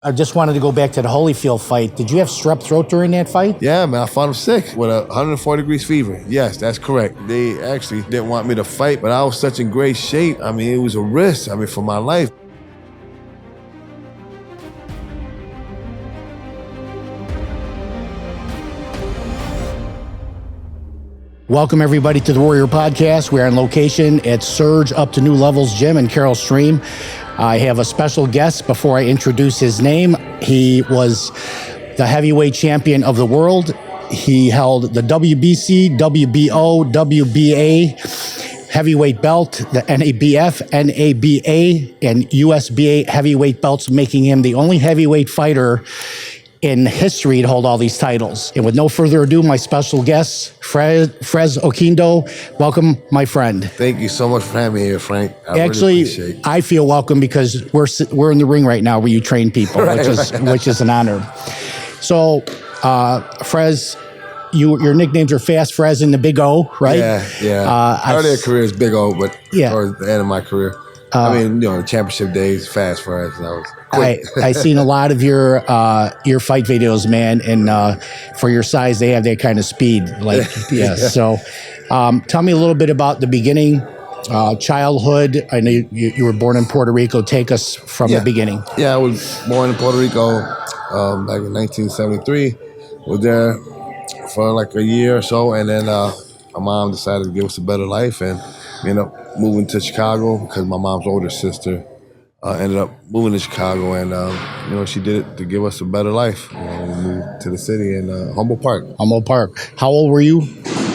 I just wanted to go back to the Holyfield fight. Did you have strep throat during that fight? Yeah, man, I found him sick with 104 degrees fever. Yes, that's correct. They actually didn't want me to fight, but I was such in great shape. I mean, it was a risk, for my life. Welcome, everybody, to the Warrior Podcast. We're on location at Surge Up to New Levels Gym in Carroll Stream. I have a special guest before I introduce his name. He was the heavyweight champion of the world. He held the WBC, WBO, WBA heavyweight belt, the NABF, NABA, and USBA heavyweight belts, making him the only heavyweight fighter in history to hold all these titles. And with no further ado, my special guest, Fres Oquendo. Welcome, my friend. Thank you so much for having me here, Frank. Actually, really appreciate it. I feel welcome because we're in the ring right now where you train people, which is an honor. So, Fres, your nicknames are Fast Fres and the Big O, right? Yeah. Earlier career is Big O, but towards the end of my career, the championship days, Fast Fres. I was quick. I seen a lot of your fight videos, man, and for your size, they have that kind of speed. So, tell me a little bit about the beginning, childhood. I know you were born in Puerto Rico. Take us from the beginning. Yeah, I was born in Puerto Rico back in 1973. Was there for like a year or so, and then my mom decided to give us a better life, and we ended up moving to Chicago because my mom's older sister ended up moving to Chicago, and she did it to give us a better life. We moved to the city in Humboldt Park. Humboldt Park. How old were you?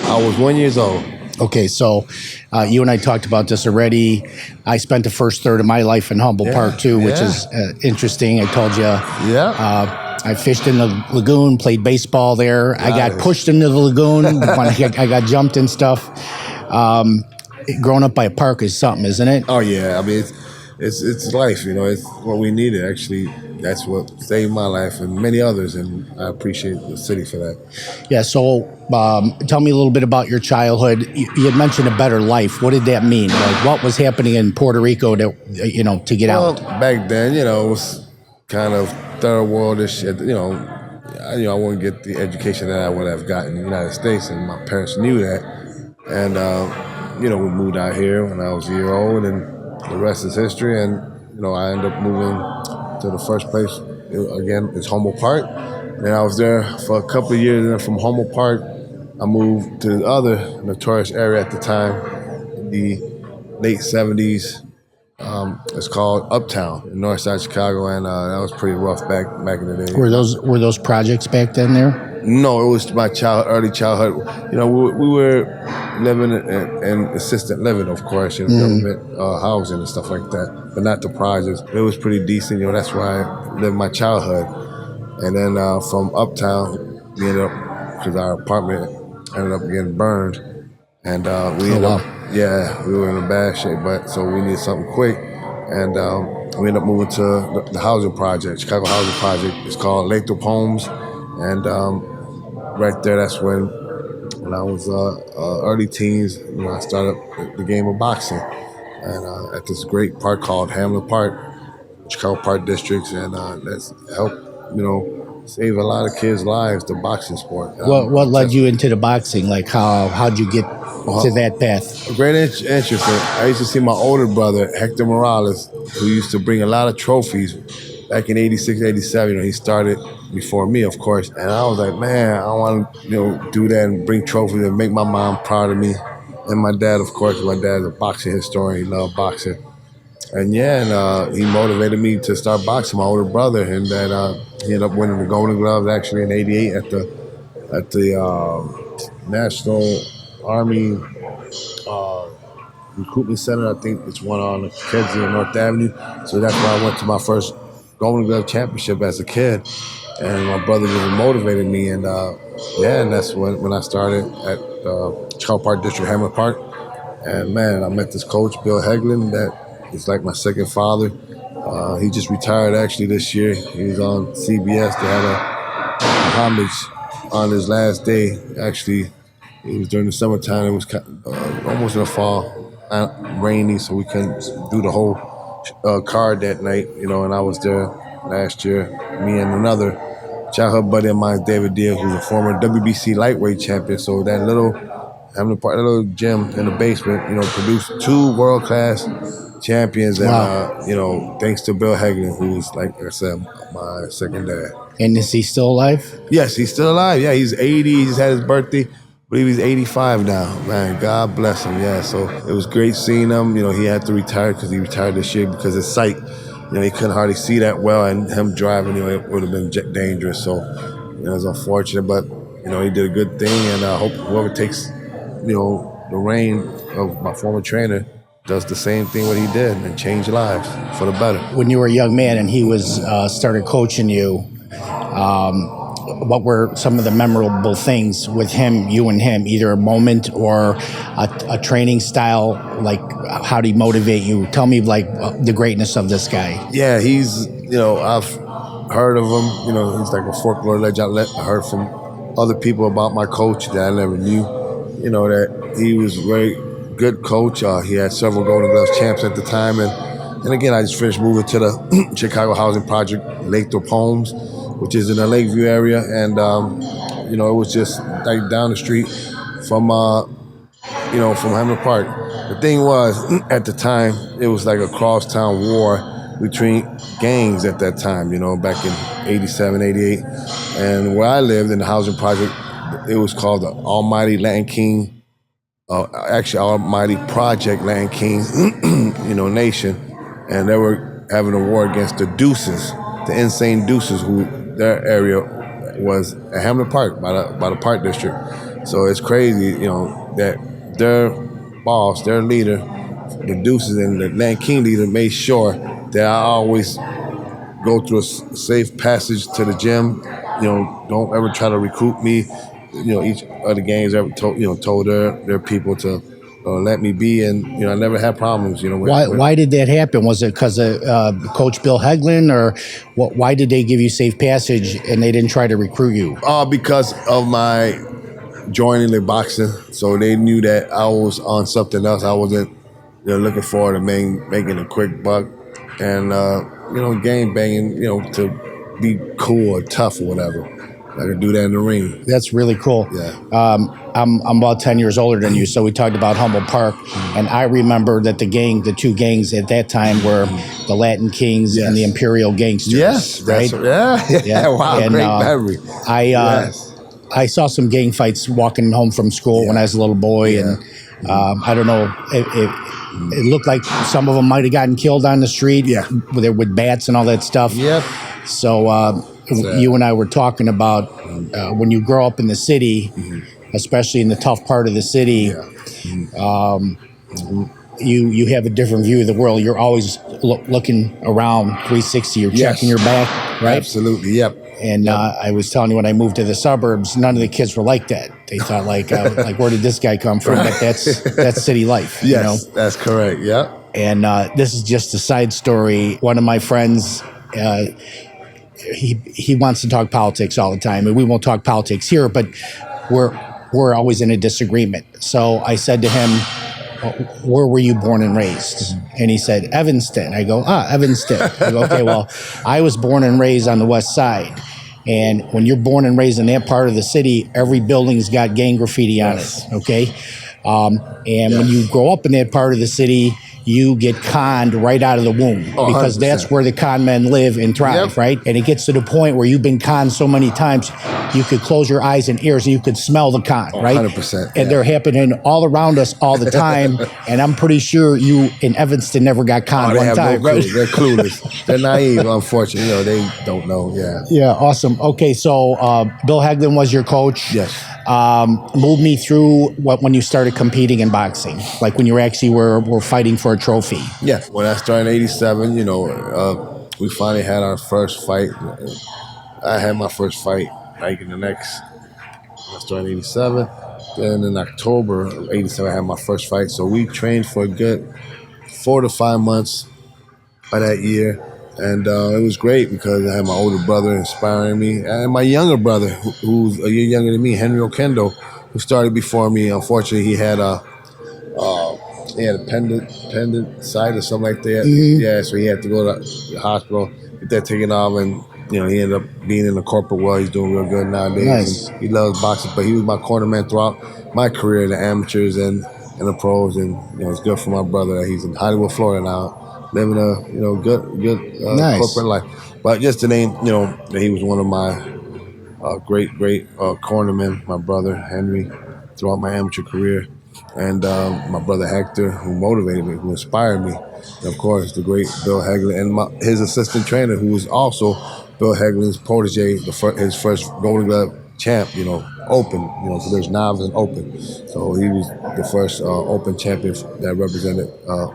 I was 1 year old. Okay, so you and I talked about this already. I spent the first third of my life in Humboldt Park too, which is interesting. I told you. Yeah. I fished in the lagoon, played baseball there. Nice. I got pushed into the lagoon when I got jumped and stuff. Growing up by a park is something, isn't it? Oh yeah, it's life. It's what we needed. Actually, that's what saved my life and many others, and I appreciate the city for that. Yeah. So, tell me a little bit about your childhood. You had mentioned a better life. What did that mean? Like, what was happening in Puerto Rico to get out? Back then, it was kind of third worldish. I wouldn't get the education that I would have gotten in the United States, and my parents knew that. And we moved out here when I was a year old, and the rest is history. And I ended up moving to the first place again. It's Humboldt Park, and I was there for a couple of years. And then from Humboldt Park, I moved to the other notorious area at the time, the late '70s. It's called Uptown in North Side Chicago, and that was pretty rough back in the day. Were those projects back then there? No, it was my early childhood. We were living in assisted living, of course, government housing and stuff like that, but not the projects. It was pretty decent. That's where I lived my childhood. And then from Uptown, we ended up, because our apartment ended up getting burned, and we ended up. Yeah, we were in a bad shape, so we needed something quick, and we ended up moving to the housing project, Chicago Housing Project. It's called Lathrop Homes, and right there, that's when I was early teens, I started the game of boxing, and at this great park called Hamlin Park, Chicago Park Districts, and that's helped, save a lot of kids' lives, the boxing sport. What led you into the boxing? Like, how'd you get to that path? A great interest. I used to see my older brother, Hector Morales, who used to bring a lot of trophies back in '86, '87. He started before me, of course. And I was like, man, I want to, do that and bring trophies and make my mom proud of me. And my dad, of course, my dad's a boxing historian. He loved boxing. And he motivated me to start boxing, my older brother, and that he ended up winning the Golden Gloves actually in '88 at the National Army Recruitment Center. I think it's one on Kedzie and North Avenue. So that's where I went to my first Golden Glove championship as a kid, and my brother just motivated me, and and that's when I started at Chicago Park District, Hamlin Park, and man, I met this coach, Bill Heglin, that is like my second father. He just retired actually this year. He was on CBS. They had a homage on his last day. Actually, it was during the summertime. It was almost in the fall, rainy, so we couldn't do the whole card that night, and I was there last year. Me and another childhood buddy of mine, David Diaz, who's a former WBC lightweight champion. So that little gym in the basement, produced two world-class champions. And, Wow. thanks to Bill Hagelin, who's, like I said, my second dad. And is he still alive? Yes, he's still alive. Yeah, he's 80. He's had his birthday. I believe he's 85 now. Man, God bless him. Yeah, so it was great seeing him. He had to retire because he retired this year because his sight, he couldn't hardly see that well, and him driving, it would have been dangerous. So, it was unfortunate, but, he did a good thing, and I hope whoever takes, the reign of my former trainer does the same thing what he did and change lives for the better. When you were a young man and he was started coaching you, what were some of the memorable things with him, you and him, either a moment or a training style? Like, how did he motivate you? Tell me, the greatness of this guy. Yeah, he's, I've heard of him. He's like a folklore legend. I heard from other people about my coach that I never knew, that he was a very good coach. He had several Golden Gloves champs at the time. And again, I just finished moving to the Chicago Housing Project, Lathrop Homes, which is in the Lakeview area. And, it was just like down the street from Hamlet Park. The thing was, at the time, it was like a crosstown war between gangs at that time, back in 87, 88. And where I lived in the housing project, it was called the Almighty Latin King, Almighty Project Latin King, nation. And they were having a war against the Deuces, the insane Deuces, who their area was at Hamlet Park by the Park District. So it's crazy, that their boss, their leader, the Deuces and the Latin King leader made sure that I always go through a safe passage to the gym. Don't ever try to recruit me. Each of the gangs ever told their people to let me be, and I never had problems. Why did that happen? Was it because of Coach Bill Hagelin, or what? Why did they give you safe passage and they didn't try to recruit you? Because of my joining the boxing, so they knew that I was on something else. I wasn't looking forward to making a quick buck and game banging, to be cool or tough or whatever. I could do that in the ring. That's really cool. Yeah. I'm about 10 years older than you, so we talked about Humboldt Park, and I remember that the two gangs at that time were the Latin Kings and the Imperial Gangsters. Yes, right? Yeah. Wow, and, great memory. I saw some gang fights walking home from school when I was a little boy, and I don't know, it looked like some of them might have gotten killed on the street with bats and all that stuff. Yep. So you and I were talking about when you grow up in the city, especially in the tough part of the city, you have a different view of the world. You're always looking around 360. You're checking your back, right? Absolutely, yep. And I was telling you, when I moved to the suburbs, none of the kids were like that. They thought like where did this guy come from? But that's city life. Yes, that's correct. Yeah. And this is just a side story. One of my friends, he wants to talk politics all the time, and we won't talk politics here, but we're always in a disagreement. So I said to him, where were you born and raised? And he said, Evanston. I go, Evanston. I go, okay, well, I was born and raised on the west side. And when you're born and raised in that part of the city, every building's got gang graffiti on it, okay? When you grow up in that part of the city, you get conned right out of the womb because 100%. That's where the con men live and thrive, right? And it gets to the point where you've been conned so many times, you could close your eyes and ears and you could smell the con, right? 100%. And they're happening all around us all the time. And I'm pretty sure you in Evanston never got conned one time, no right? clue. They're clueless. They're naive, unfortunately. They don't know, Yeah, awesome. Okay, so Bill Hagelin was your coach. Yes. Move me through when you started competing in boxing, like when you actually were fighting for a trophy. Yeah, when I started in 87, we finally had our first fight. I had my first fight like in I started in 87. Then in October of 87, I had my first fight. So we trained for a good 4 to 5 months of that year. And it was great because I had my older brother inspiring me, and my younger brother, who's a year younger than me, Henry Oquendo, who started before me. Unfortunately, he had a pendant site or something like that. Mm-hmm. Yeah, so he had to go to the hospital. with that taking off, and he ended up being in the corporate world. He's doing real good nowadays. Nice. And he loves boxing, but he was my cornerman throughout my career, the amateurs and the pros. And it's good for my brother that he's in Hollywood, Florida now, living a good Nice. corporate life. But just to name, that he was one of my great cornermen, my brother Henry, throughout my amateur career, and my brother Hector, who motivated me, who inspired me, and of course the great Bill Hagelin, and his assistant trainer, who was also Bill Hagelin's protege, his first Golden Glove champ, open, because there's novice and open. So he was the first open champion that represented, our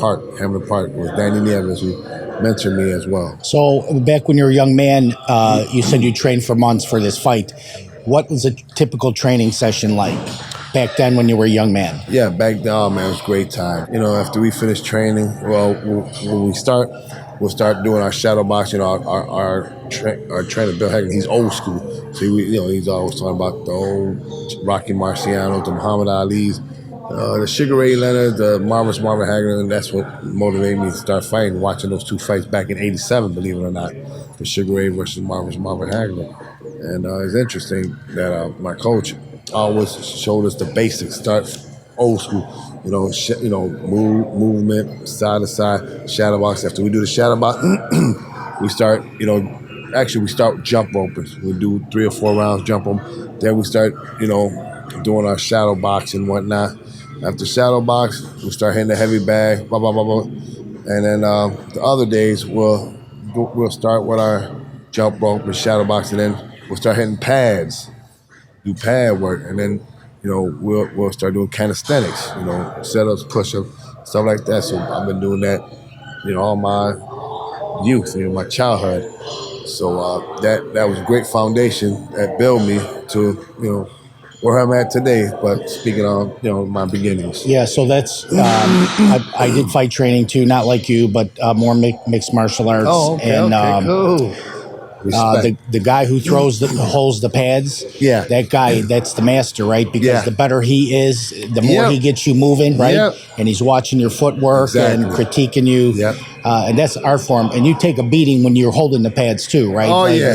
park, Hamlin Park. It was Danny Nieves who mentored me as well. So back when you were a young man, you said you trained for months for this fight. What was a typical training session like back then when you were a young man? Yeah, back then, it was a great time. After we finish training, when we'll start doing our shadow boxing. Our trainer Bill Hagelin, he's old school, so he's always talking about the old Rocky Marciano, the Muhammad Ali's, the Sugar Ray Leonard, the Marvelous Marvin Hagler, and that's what motivated me to start fighting. Watching those two fights back in '87, believe it or not, the Sugar Ray versus Marvelous Marvin Hagler, and it's interesting that my coach always showed us the basics. Start old school, movement, side to side, shadow box. After we do the shadow box, we start, we start with jump ropers. We do 3 or 4 rounds jump rope. Then we start, doing our shadow box and whatnot. After shadow box, we start hitting the heavy bag, blah, blah, blah, blah. And then the other days, we'll start with our jump rope and shadow box, and then we'll start hitting pads, do pad work, and then we'll start doing calisthenics, setups, push-ups, stuff like that. So I've been doing that, all my youth, my childhood. So that was a great foundation that built me to, where I'm at today. But speaking of, my beginnings. Yeah, so that's I did fight training too, not like you, but more mixed martial arts. Oh, okay, and cool. the guy who holds the pads, yeah, that guy, that's the master, right? Because the better he is, the more Yep. he gets you moving, right? Yep. And he's watching your footwork and critiquing you. Yep. And that's art form. And you take a beating when you're holding the pads too, right? Oh, like, yeah.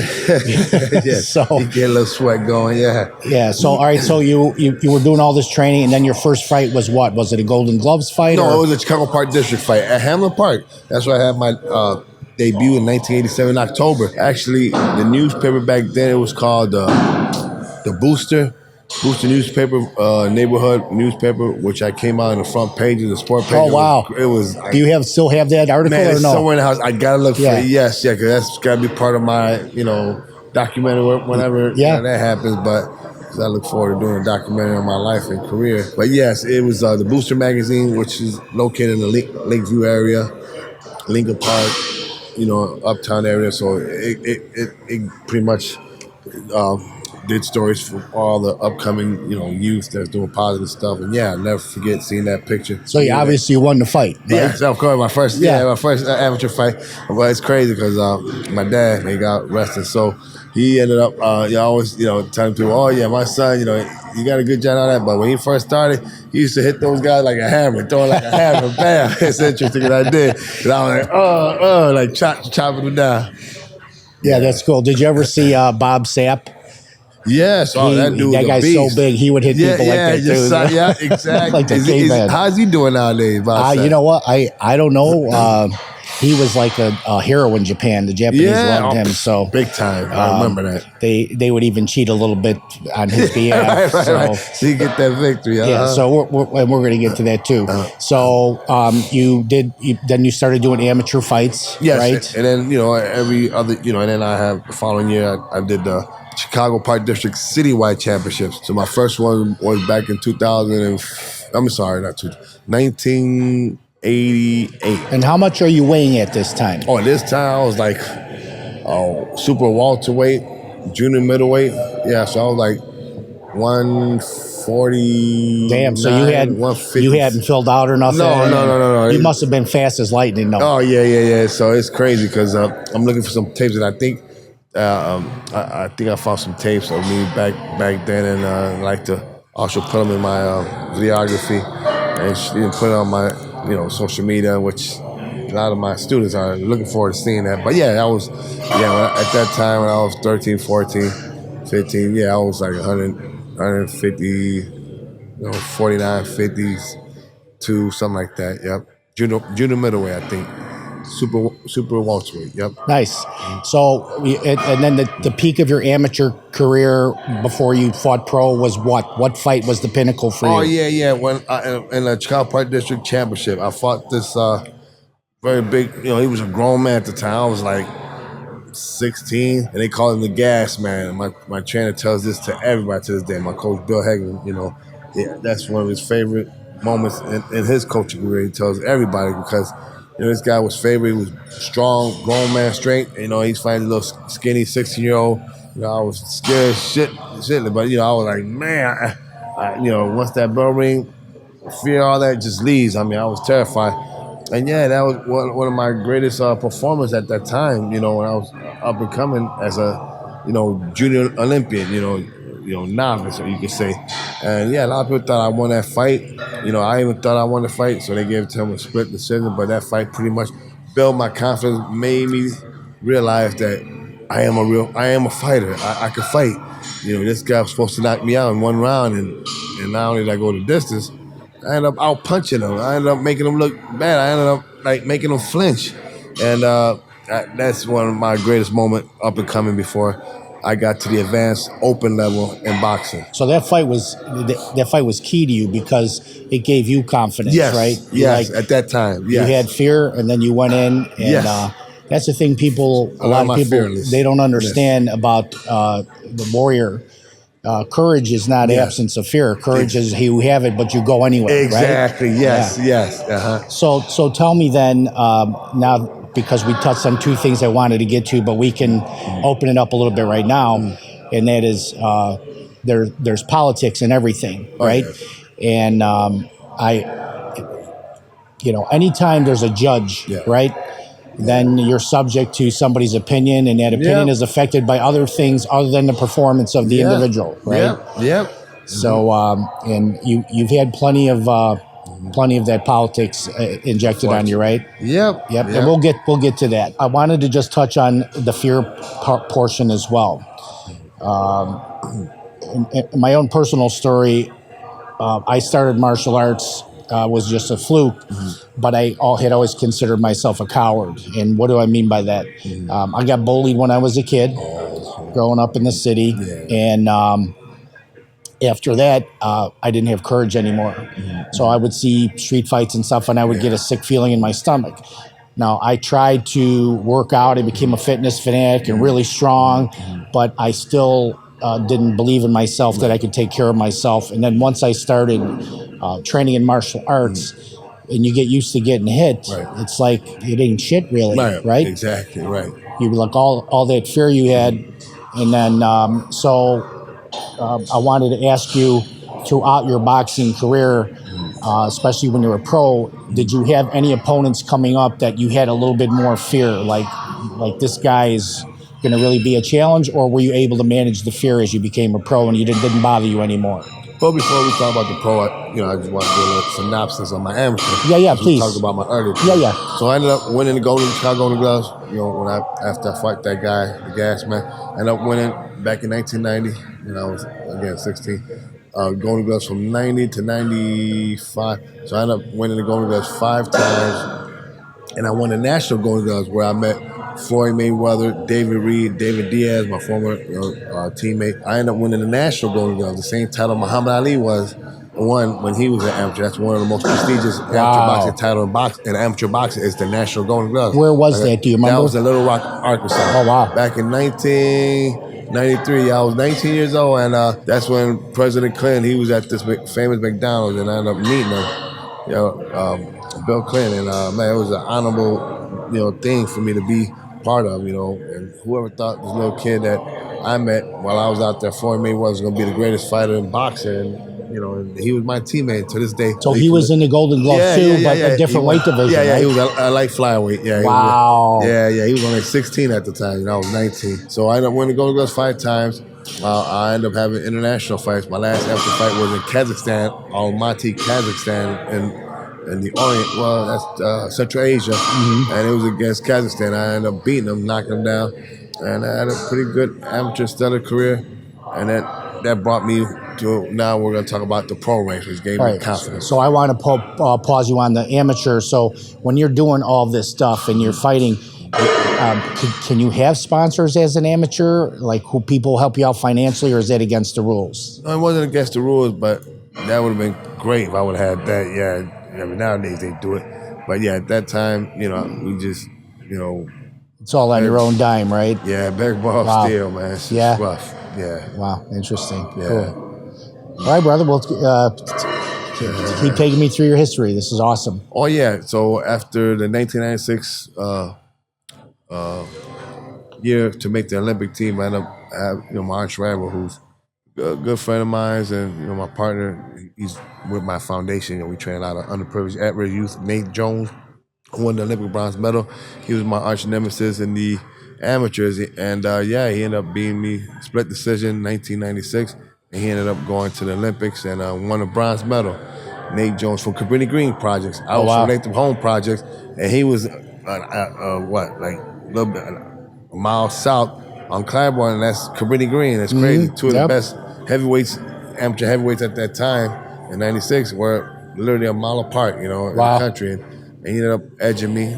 Yeah. So you get a little sweat going, yeah. Yeah. So all right. So you were doing all this training, and then your first fight was what? Was it a Golden Gloves fight? No, or? it was a Chicago Park District fight at Hamlin Park. That's where I had my debut in 1987 October. Actually, the newspaper back then, it was called the Booster newspaper, neighborhood newspaper, which I came out on the front page of the sport page. Oh, wow. It was Do you still have that article man, or it's no? somewhere in the house. I gotta look for it. Yes, because that's gotta be part of my, documentary whenever that happens. But I look forward to doing a documentary on my life and career. But yes, it was the Booster magazine, which is located in the Lakeview area, Lincoln Park, uptown area. So it pretty much did stories for all the upcoming, youth that's doing positive stuff. And I'll never forget seeing that picture. So you obviously won the fight, right? Yes, of course, my first amateur fight. But it's crazy because my dad, he got arrested, so he ended up, always, telling people, oh yeah, my son, you got a good job on that. But when he first started, he used to hit those guys like a hammer, throwing like a hammer, bam. It's interesting because I did. And I was like, chopping them down. Yeah, that's cool. Did you ever see Bob Sapp? Yes, that dude. That guy's so big, he would hit people like that too. Yeah, exactly. Like the caveman. How's he doing nowadays, Bob? You know what? I don't know. He was like a hero in Japan. The Japanese loved him. So big time. I remember that. They would even cheat a little bit on his behalf. right. So you get that victory. Yeah. So we're going to get to that too. So then you started doing amateur fights, yes, right? And then every other and then I have the following year I did the Chicago Park District Citywide Championships. So my first one was back in 1988. And how much are you weighing at this time? Oh, this time I was like, super welterweight, junior middleweight. Yeah, so I was like 140. Damn, so you hadn't filled out or nothing? No. You must have been fast as lightning, though. Oh, yeah. So it's crazy because I'm looking for some tapes, and I think I found some tapes of me back then, and I like to also put them in my videography and put it on my social media, which lot of my students are looking forward to seeing that. But yeah, that was at that time when I was 13, 14, 15. Yeah, I was like 150, 49, 50s, to something like that. Yep, junior middleweight, I think. Super welterweight. Yep. Nice. So, and then the peak of your amateur career before you fought pro was what? What fight was the pinnacle for you? Oh yeah. When in the Chicago Park District Championship, I fought this very big. He was a grown man at the time. I was like 16, and they called him the Gas Man. My trainer tells this to everybody to this day. My coach Bill Hagan, that's one of his favorite moments in his coaching career. He tells everybody because this guy was favorite. He was strong, grown man strength. He's fighting a little skinny 16-year-old. I was scared shit, but I was like, man, once that bell ring, fear, all that just leaves. I mean, I was terrified. And yeah, that was one of my greatest performances at that time. When I was up and coming as a junior Olympian. Novice, or you could say. And yeah, a lot of people thought I won that fight. I even thought I won the fight, so they gave it to him a split decision. But that fight pretty much built my confidence, made me realize that I am a fighter. I can fight. This guy was supposed to knock me out in one round, and not only did I go the distance, I ended up out punching him. I ended up making him look bad. I ended up making him flinch, and that's one of my greatest moments up and coming before I got to the advanced open level in boxing. So that fight was key to you because it gave you confidence, right? Yes, at that time. Yes. You had fear, and then you went in, and that's the thing. A lot of people, fearless. They don't understand about the warrior. Courage is not absence of fear. Courage is you have it, but you go anyway. Exactly. Right? Yes. Uh-huh. So tell me then now. Because we touched on two things I wanted to get to, but we can open it up a little bit right now, and that is there's politics and everything, right? And anytime there's a judge, right, then you're subject to somebody's opinion, and that opinion is affected by other things other than the performance of the individual, right? Yep. So, and you've had plenty of that politics injected on you, right? Yep. And we'll get to that. I wanted to just touch on the fear portion as well. In my own personal story, I started martial arts was just a fluke, but I had always considered myself a coward. And what do I mean by that? I got bullied when I was a kid, growing up in the city, and after that, I didn't have courage anymore. So I would see street fights and stuff, and I would get a sick feeling in my stomach. Now, I tried to work out. I became a fitness fanatic and really strong, but I still didn't believe in myself that I could take care of myself. And then once I started training in martial arts, and you get used to getting hit, it's like it ain't shit really, right? Exactly, right. You like all that fear you had, and then I wanted to ask you, throughout your boxing career, especially when you were pro, did you have any opponents coming up that you had a little bit more fear, like this guy is going to really be a challenge, or were you able to manage the fear as you became a pro and it didn't bother you anymore? Well, before we talk about the pro, I just want to do a little synopsis on my amateur. Please. Talk about my earlier. So I ended up winning the Chicago Golden Gloves. After I fought that guy, the Gas Man, I ended up winning back in 1990. I was again 16. Golden Gloves from 90 to 95. So I ended up winning the Golden Gloves 5 times, and I won the national Golden Gloves where I met Floyd Mayweather, David Reed, David Diaz, my former teammate. I ended up winning the national Golden Gloves, the same title Muhammad Ali won when he was an amateur. That's one of the most prestigious amateur boxing titles in amateur boxing is the national Golden Gloves. Where was that? Do you remember? That was in Little Rock, Arkansas. Oh, wow. Back in 1993. I was 19 years old, and that's when President Clinton, he was at this famous McDonald's, and I ended up meeting him, Bill Clinton, and man, it was an honorable, thing for me to be part of, and whoever thought this little kid that I met while I was out there, Floyd Mayweather, was going to be the greatest fighter in boxing, and he was my teammate to this day. So he was in the Golden Glove too, but a different weight division. Right? He was a light flyweight. Wow. He was only 16 at the time. I was 19. So I ended up winning the Golden Gloves 5 times. I ended up having international fights. My last amateur fight was in Kazakhstan, Almaty, Kazakhstan, in the Orient. Well, that's Central Asia, and it was against Kazakhstan. I ended up beating him, knocking him down, and I had a pretty good amateur stellar career, and that brought me to now we're going to talk about the pro ranks, which gave me confidence. So I want to pause you on the amateur. So when you're doing all this stuff and you're fighting, can you have sponsors as an amateur? Like who people help you out financially, or is that against the rules? No, it wasn't against the rules, but that would have been great if I would have had that. Yeah, I mean nowadays they do it, but yeah, at that time, we just, it's all on your own dime, right? Yeah, beg, borrow, steal, man. It's just rough. Yeah. Wow, interesting. Yeah. Cool. All right, brother. Well, keep taking me through your history. This is awesome. Oh yeah. So after the 1996 year to make the Olympic team, I ended up having my arch rival, who's a good friend of mine, and my partner. He's with my foundation. We train a lot of underprivileged, at-risk youth. Nate Jones, who won the Olympic bronze medal. He was my arch nemesis in the amateurs, and he ended up beating me split decision in 1996. And he ended up going to the Olympics and won a bronze medal. Nate Jones from Cabrini Green Projects. I was from Latham Home Projects, and he was a little bit a mile south on Claiborne, and that's Cabrini Green. It's crazy. Two of the best heavyweights, amateur heavyweights at that time in '96 were literally a mile apart, in the country. And he ended up edging me,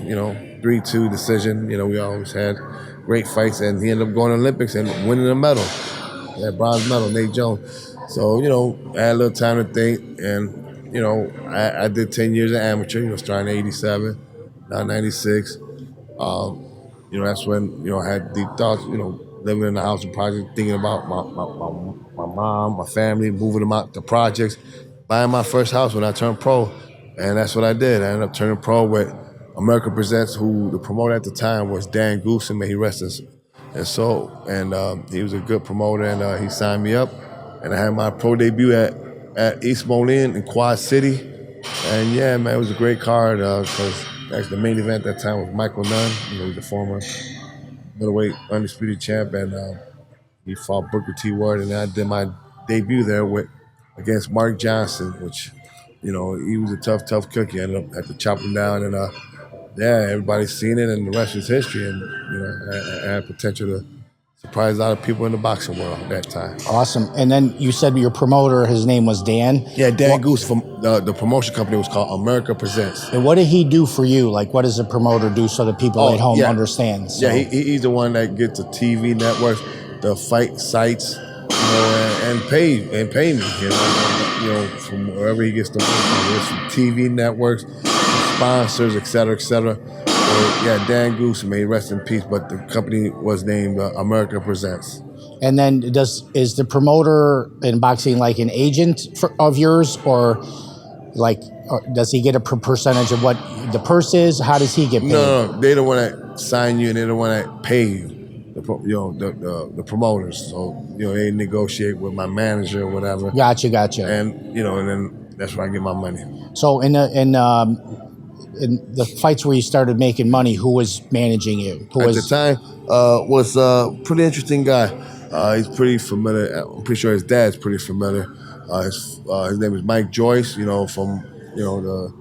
3-2 decision. We always had great fights, and he ended up going to the Olympics and winning a medal. That bronze medal, Nate Jones. So, I had a little time to think, and, I did 10 years of amateur, starting in 87, now 96. That's when, I had deep thoughts, living in the housing project, thinking about my mom, my family, moving them out to projects, buying my first house when I turned pro. And that's what I did. I ended up turning pro with America Presents, who the promoter at the time was Dan Goose, and may he rest his soul. And he was a good promoter, and he signed me up. And I had my pro debut at East Moline in Quad City. And yeah, man, it was a great card because actually the main event at that time was Michael Nunn. He was a former middleweight undisputed champ, and he fought Booker T. Ward, and I did my debut there against Mark Johnson, which, he was a tough cookie. I ended up had to chop him down, and everybody's seen it, and the rest is history. And I had potential to surprise a lot of people in the boxing world at that time. Awesome. And then you said your promoter, his name was Dan? Yeah, Dan Goose from the promotion company was called America Presents. And what did he do for you? Like, what does a promoter do so that people at home understand? So. Yeah, he's the one that gets the TV networks, the fight sites, and pay me, from wherever he gets the money from TV networks, sponsors, et cetera, et cetera. So, Dan Goose, may he rest in peace, but the company was named America Presents. And then is the promoter in boxing like an agent of yours, or does he get a percentage of what the purse is? How does he get paid? No, they're the one that sign you, and they're the one that pay you. The promoters. So they negotiate with my manager or whatever. Gotcha. And and then that's where I get my money. So in the fights where you started making money, who was managing you? At the time was a pretty interesting guy. He's pretty familiar. I'm pretty sure his dad's pretty familiar. His name is Mike Joyce. From the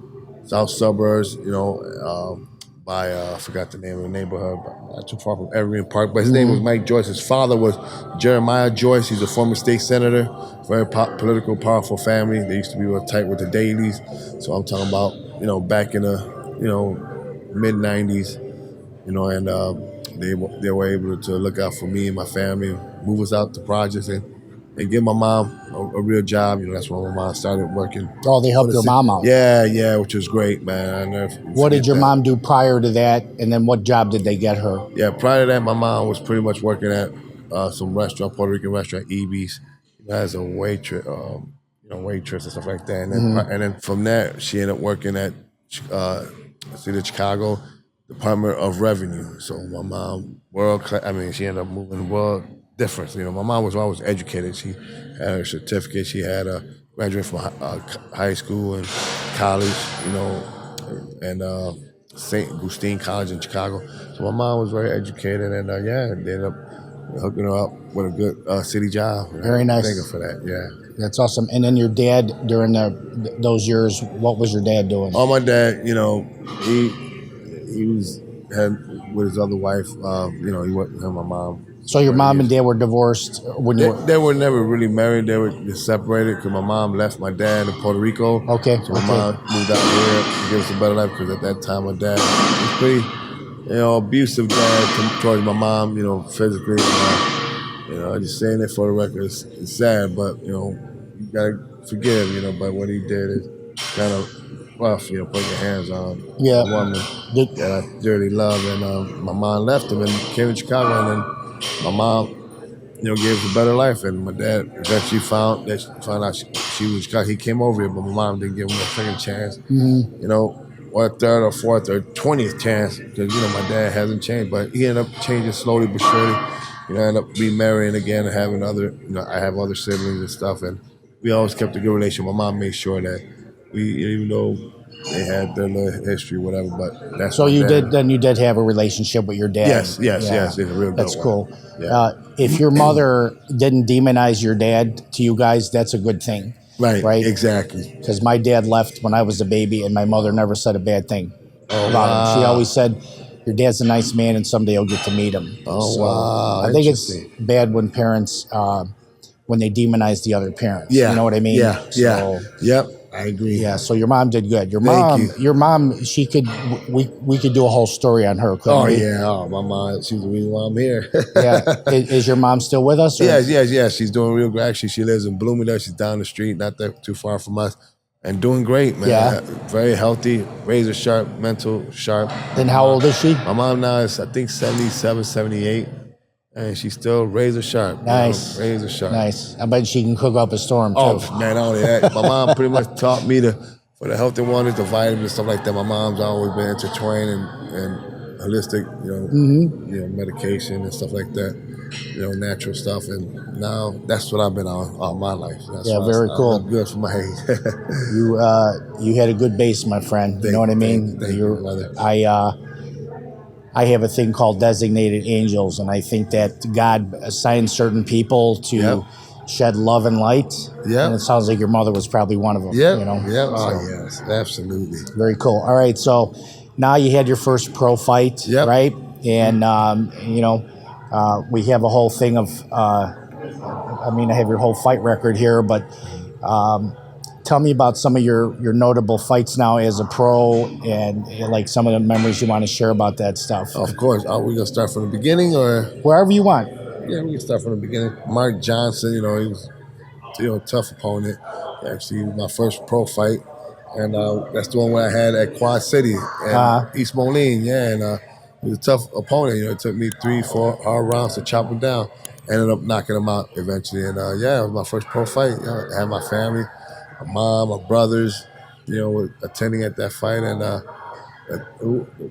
south suburbs. By I forgot the name of the neighborhood, but not too far from Evergreen Park. But his name was Mike Joyce. His father was Jeremiah Joyce. He's a former state senator. Very political, powerful family. They used to be real tight with the dailies. So I'm talking about back in the mid '90s. And they were able to look out for me and my family, move us out to projects, and give my mom a real job. That's when my mom started working. Oh, they helped your mom out. Yeah, which was great, man. What did your mom do prior to that, and then what job did they get her? Yeah, prior to that, my mom was pretty much working at some restaurant, Puerto Rican restaurant, Eby's, as a waitress, waitress and stuff like that. And then from there, she ended up working at the Chicago Department of Revenue. So my mom, she ended up moving world difference. My mom was always educated. She had her certificate. She had graduated from high school and college, and St. Augustine College in Chicago. So my mom was very educated, and they ended up hooking her up with a good city job. Very nice. Thank her for that. Yeah. That's awesome. And then your dad during those years, what was your dad doing? Oh, my dad, he had with his other wife. He went with my mom. So your mom and dad were divorced when you were... They were never really married. They were just separated because my mom left my dad in Puerto Rico. Okay. So my mom moved out here to give us a better life because at that time my dad was pretty, abusive dad towards my mom, physically. I'm just saying it for the record. It's sad, but, you gotta forgive, but what he did is kind of rough, putting your hands on a woman that I dearly love. And my mom left him and came to Chicago, and then my mom, gave us a better life. And my dad eventually found out she was Chicago. He came over here, but my mom didn't give him a second chance, or a third or fourth or 20th chance, because, my dad hasn't changed. But he ended up changing slowly but surely. I ended up remarrying again and having other, I have other siblings and stuff. And we always kept a good relation. My mom made sure that even though they had their little history, whatever, but that's so you did have a relationship with your dad. Yes, it's a real good that's one. Cool. Yeah. If your mother didn't demonize your dad to you guys, that's a good thing. Right, exactly. Because my dad left when I was a baby, and my mother never said a bad thing about him. She always said, your dad's a nice man, and someday you'll get to meet him. Wow. I think it's bad when parents, when they demonize the other parents. Yeah. You know what I mean? Yeah. Yep. I agree. Yeah. So your mom did good. Your Thank mom, we could do a whole story on her. Couldn't we? Yeah. Oh, my mom, she's the reason why I'm here. Yeah. Is your mom still with us? Or? Yeah. She's doing real good. Actually, she lives in Bloomingdale. She's down the street, not that too far from us. And doing great, man. Yeah. Very healthy, razor sharp, mental sharp. And how old is she? My mom now is, I think, 77, 78. And she's still razor sharp. Nice. Razor sharp. Nice. I bet she can cook up a storm, too. Oh, man, not only that. My mom pretty much taught me for the healthy wonders, the vitamins and stuff like that. My mom's always been intertwined and holistic, medication and stuff like that. Natural stuff, and now that's what I've been on all my life. That's very cool. I'm good for my age. You had a good base, my friend. You know what I mean? Thank you, brother. I have a thing called designated angels, and I think that God assigns certain people to shed love and light. Yeah. And it sounds like your mother was probably one of them. Yeah. Yeah. Oh, yes, absolutely. Very cool. All right, so now you had your first pro fight, right? And we have a whole thing of, I have your whole fight record here, but tell me about some of your notable fights now as a pro, and like some of the memories you want to share about that stuff. Of course. Are we going to start from the beginning or? Wherever you want. Yeah, we can start from the beginning. Mark Johnson, he was a tough opponent. Actually, he was my first pro fight. And that's the one where I had at Quad City and East Moline. Yeah, and he was a tough opponent. It took me 3-4 hard rounds to chop him down. Ended up knocking him out eventually. And it was my first pro fight. I had my family, my mom, my brothers, were attending at that fight. And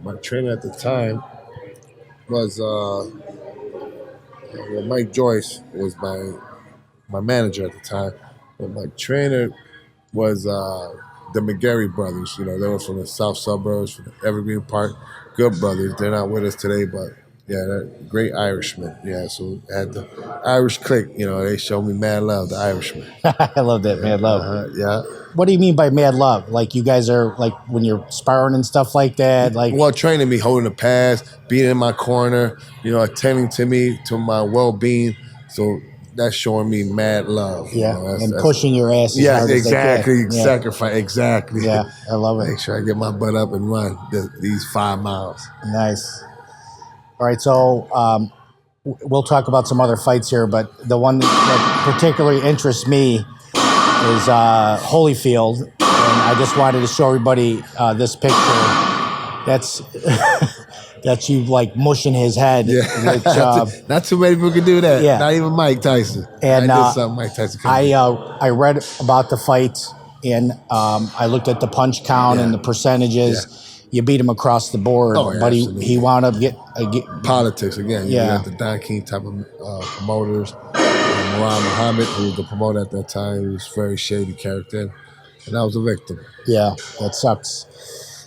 my trainer at the time was Mike Joyce was my manager at the time. But my trainer was the McGarry brothers. They were from the south suburbs, from Evergreen Park. Good brothers. They're not with us today, but they're great Irishmen. Yeah, so I had the Irish clique. They showed me mad love, the Irishmen. I love that, mad love. Yeah. What do you mean by mad love? Like you guys are like when you're sparring and stuff like that? Well, training me, holding the pads, being in my corner, attending to me, to my well-being. So that's showing me mad love. Yeah, and pushing your ass as hard exactly. As they can. Sacrifice, exactly. Yeah, I love it. Make sure I get my butt up and run these 5 miles. Nice. All right, so we'll talk about some other fights here, but the one that particularly interests me is Holyfield, and I just wanted to show everybody this picture. That's you like mushing his head. Yeah, which, not too many people can do that. Yeah. Not even Mike Tyson. And I did something Mike Tyson couldn't do. I read about the fight, and I looked at the punch count and the percentages. Yeah. You beat him across the board, but he wound up get politics again. You got the Don King type of promoters. Muhammad Muhammad, who was the promoter at that time, he was a very shady character, and I was a victim. Yeah, that sucks.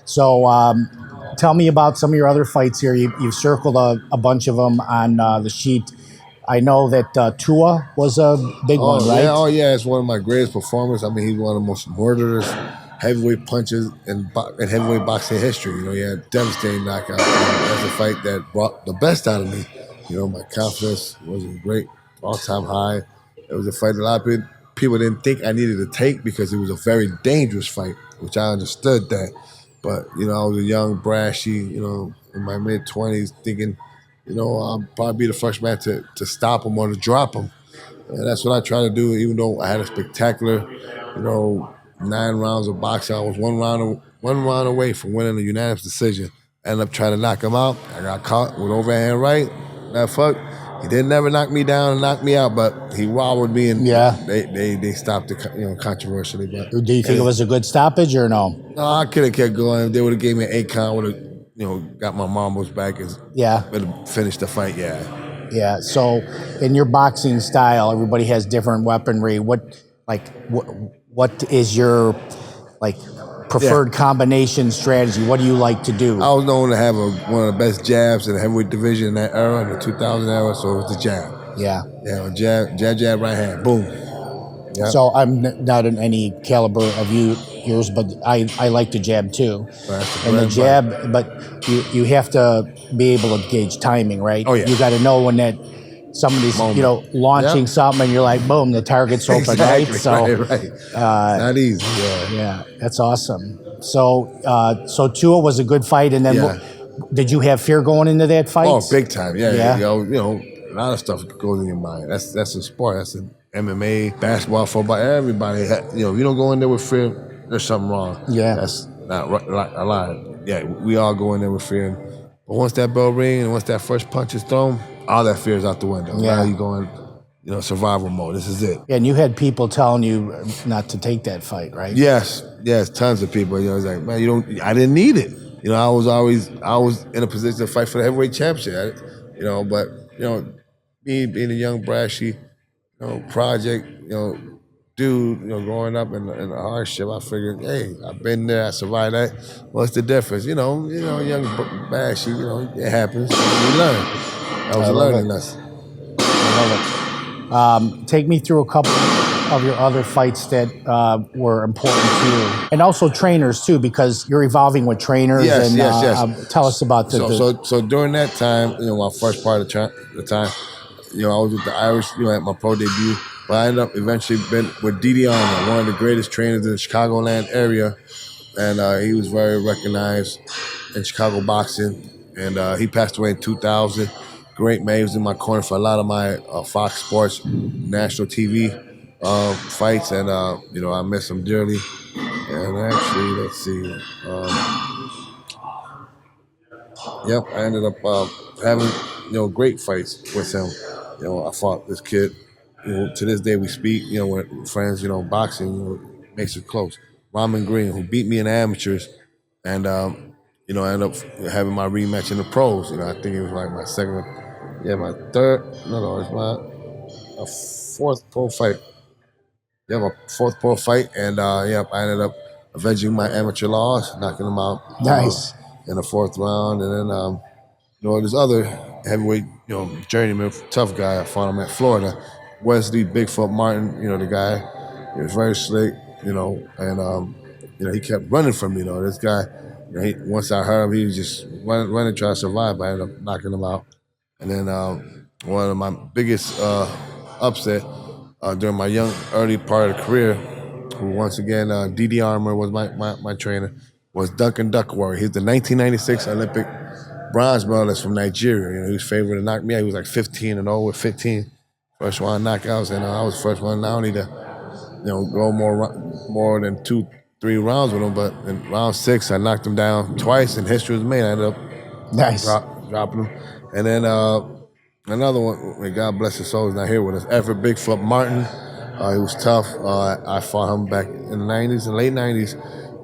So tell me about some of your other fights here. You've circled a bunch of them on the sheet. I know that Tua was a big one, right? Yeah, it's one of my greatest performers. I mean, he's one of the most murderous heavyweight punches in heavyweight boxing history. You know, he had devastating knockout. That's a fight that brought the best out of me. You know, my confidence was a great all-time high. It was a fight that a lot of people didn't think I needed to take because it was a very dangerous fight, which I understood that. But, you know, I was a young, brashy, you know, in my mid-20s thinking, you know, I'll probably be the first man to stop him or to drop him. And that's what I try to do, even though I had a spectacular, you know, 9 rounds of boxing. I was one round away from winning a unanimous decision. Ended up trying to knock him out. I got caught with overhand right. That fuck. He didn't never knock me down and knock me out, but he wobbled me and they stopped it, you know, controversially. But Do you think it was a good stoppage or no? No, I could have kept going. If they would have gave me an 8 count, would have, you know, got my marbles back and would have finished the fight. Yeah. So, in your boxing style, everybody has different weaponry. What is your preferred combination strategy? What do you like to do? I was known to have one of the best jabs in the heavyweight division in that era, in the 2000 era. So it was the jab. Yeah. Jab, right hand, boom. Yep. So I'm not in any caliber of yours, but I like to jab too. And the jab, but you have to be able to gauge timing, right? Oh yeah. You got to know when that somebody's launching something, and you're like, boom, the target's open, exactly, right? So right. Not easy. Yeah, that's awesome. So Tua was a good fight, and then did you have fear going into that fight? Oh, big time. Yeah. You know, a lot of stuff goes in your mind. That's a sport. That's an MMA, basketball, football. Everybody, you know, if you don't go in there with fear, there's something wrong. Yeah, that's not a lie. Yeah, we all go in there with fear. But once that bell rings and once that first punch is thrown, all that fear is out the window. Yeah. Now you going, you know, survival mode. This is it. And you had people telling you not to take that fight, right? Yes, tons of people. You know, it's like, man, I didn't need it. You know, I was in a position to fight for the heavyweight championship. You know, but you know, me being a young brashy, you know, project, you know, dude, you know, growing up in the hardship, I figured, hey, I've been there, I survived that. What's the difference? You know, young brashy, you know, it happens. You learn. That was a learning lesson. I love it. Take me through a couple of your other fights that were important to you, and also trainers too, because you're evolving with trainers. Yes. Tell us about So during that time, you know, my first part of the time, you know, I was with the Irish, you know, at my pro debut. But I ended up eventually been with D.D. Armour, one of the greatest trainers in the Chicagoland area. And he was very recognized in Chicago boxing. And he passed away in 2000. Great man. He was in my corner for a lot of my Fox Sports national TV fights. And, you know, I miss him dearly. And actually, let's see. I ended up having, you know, great fights with him. You know, I fought this kid. You know, to this day we speak. You know, we're friends. You know, boxing, you know, makes it close. Ramen Green, who beat me in the amateurs, and you know, I ended up having my rematch in the pros. You know, I think it was like my fourth pro fight. Yeah, my fourth pro fight, and I ended up avenging my amateur loss, knocking him out. Nice. In the fourth round, and then you know, there's other heavyweight, you know, journeyman, tough guy. I fought him at Florida. Wesley Bigfoot Martin, you know, the guy. He was very slick, you know, and you know, he kept running from me. You know, this guy. You know, once I heard him, he was just running, trying to survive. But I ended up knocking him out. And then one of my biggest upset during my early part of the career, who once again, D.D. Armour was my trainer, was Duncan Duckworth. He's the 1996 Olympic bronze medalist from Nigeria. You know, he was favored to knock me out. He was like 15-0 with 15 first round knockouts, and I was the first one not only to, you know, go more than 2-3 rounds with him, but in round 6 I knocked him down twice, and history was made. I ended up dropping him, and then another one. May God bless his soul, is not here with us. Everett Bigfoot Martin. He was tough. I fought him back in the 90s and late 90s.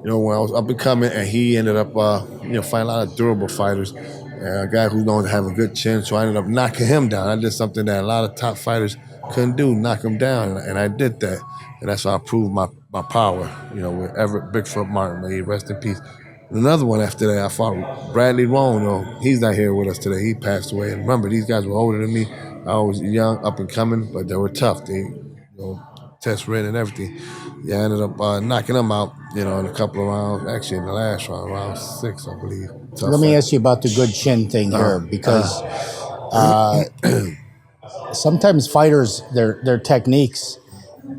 You know, when I was up and coming, and he ended up, you know, fighting a lot of durable fighters. A guy who's known to have a good chin, so I ended up knocking him down. I did something that a lot of top fighters couldn't do, knock him down, and I did that. And that's how I proved my power, you know, with Everett Bigfoot Martin. May he rest in peace. And another one after that, I fought Bradley Roan. You know, he's not here with us today. He passed away. And remember, these guys were older than me. I was young, up and coming, but they were tough. They, test ran and everything. Yeah, I ended up knocking them out, in a couple of rounds. Actually, in the last round, round 6, I believe. Tough Let me fight. ask you about the good chin thing here, because sometimes fighters, their techniques,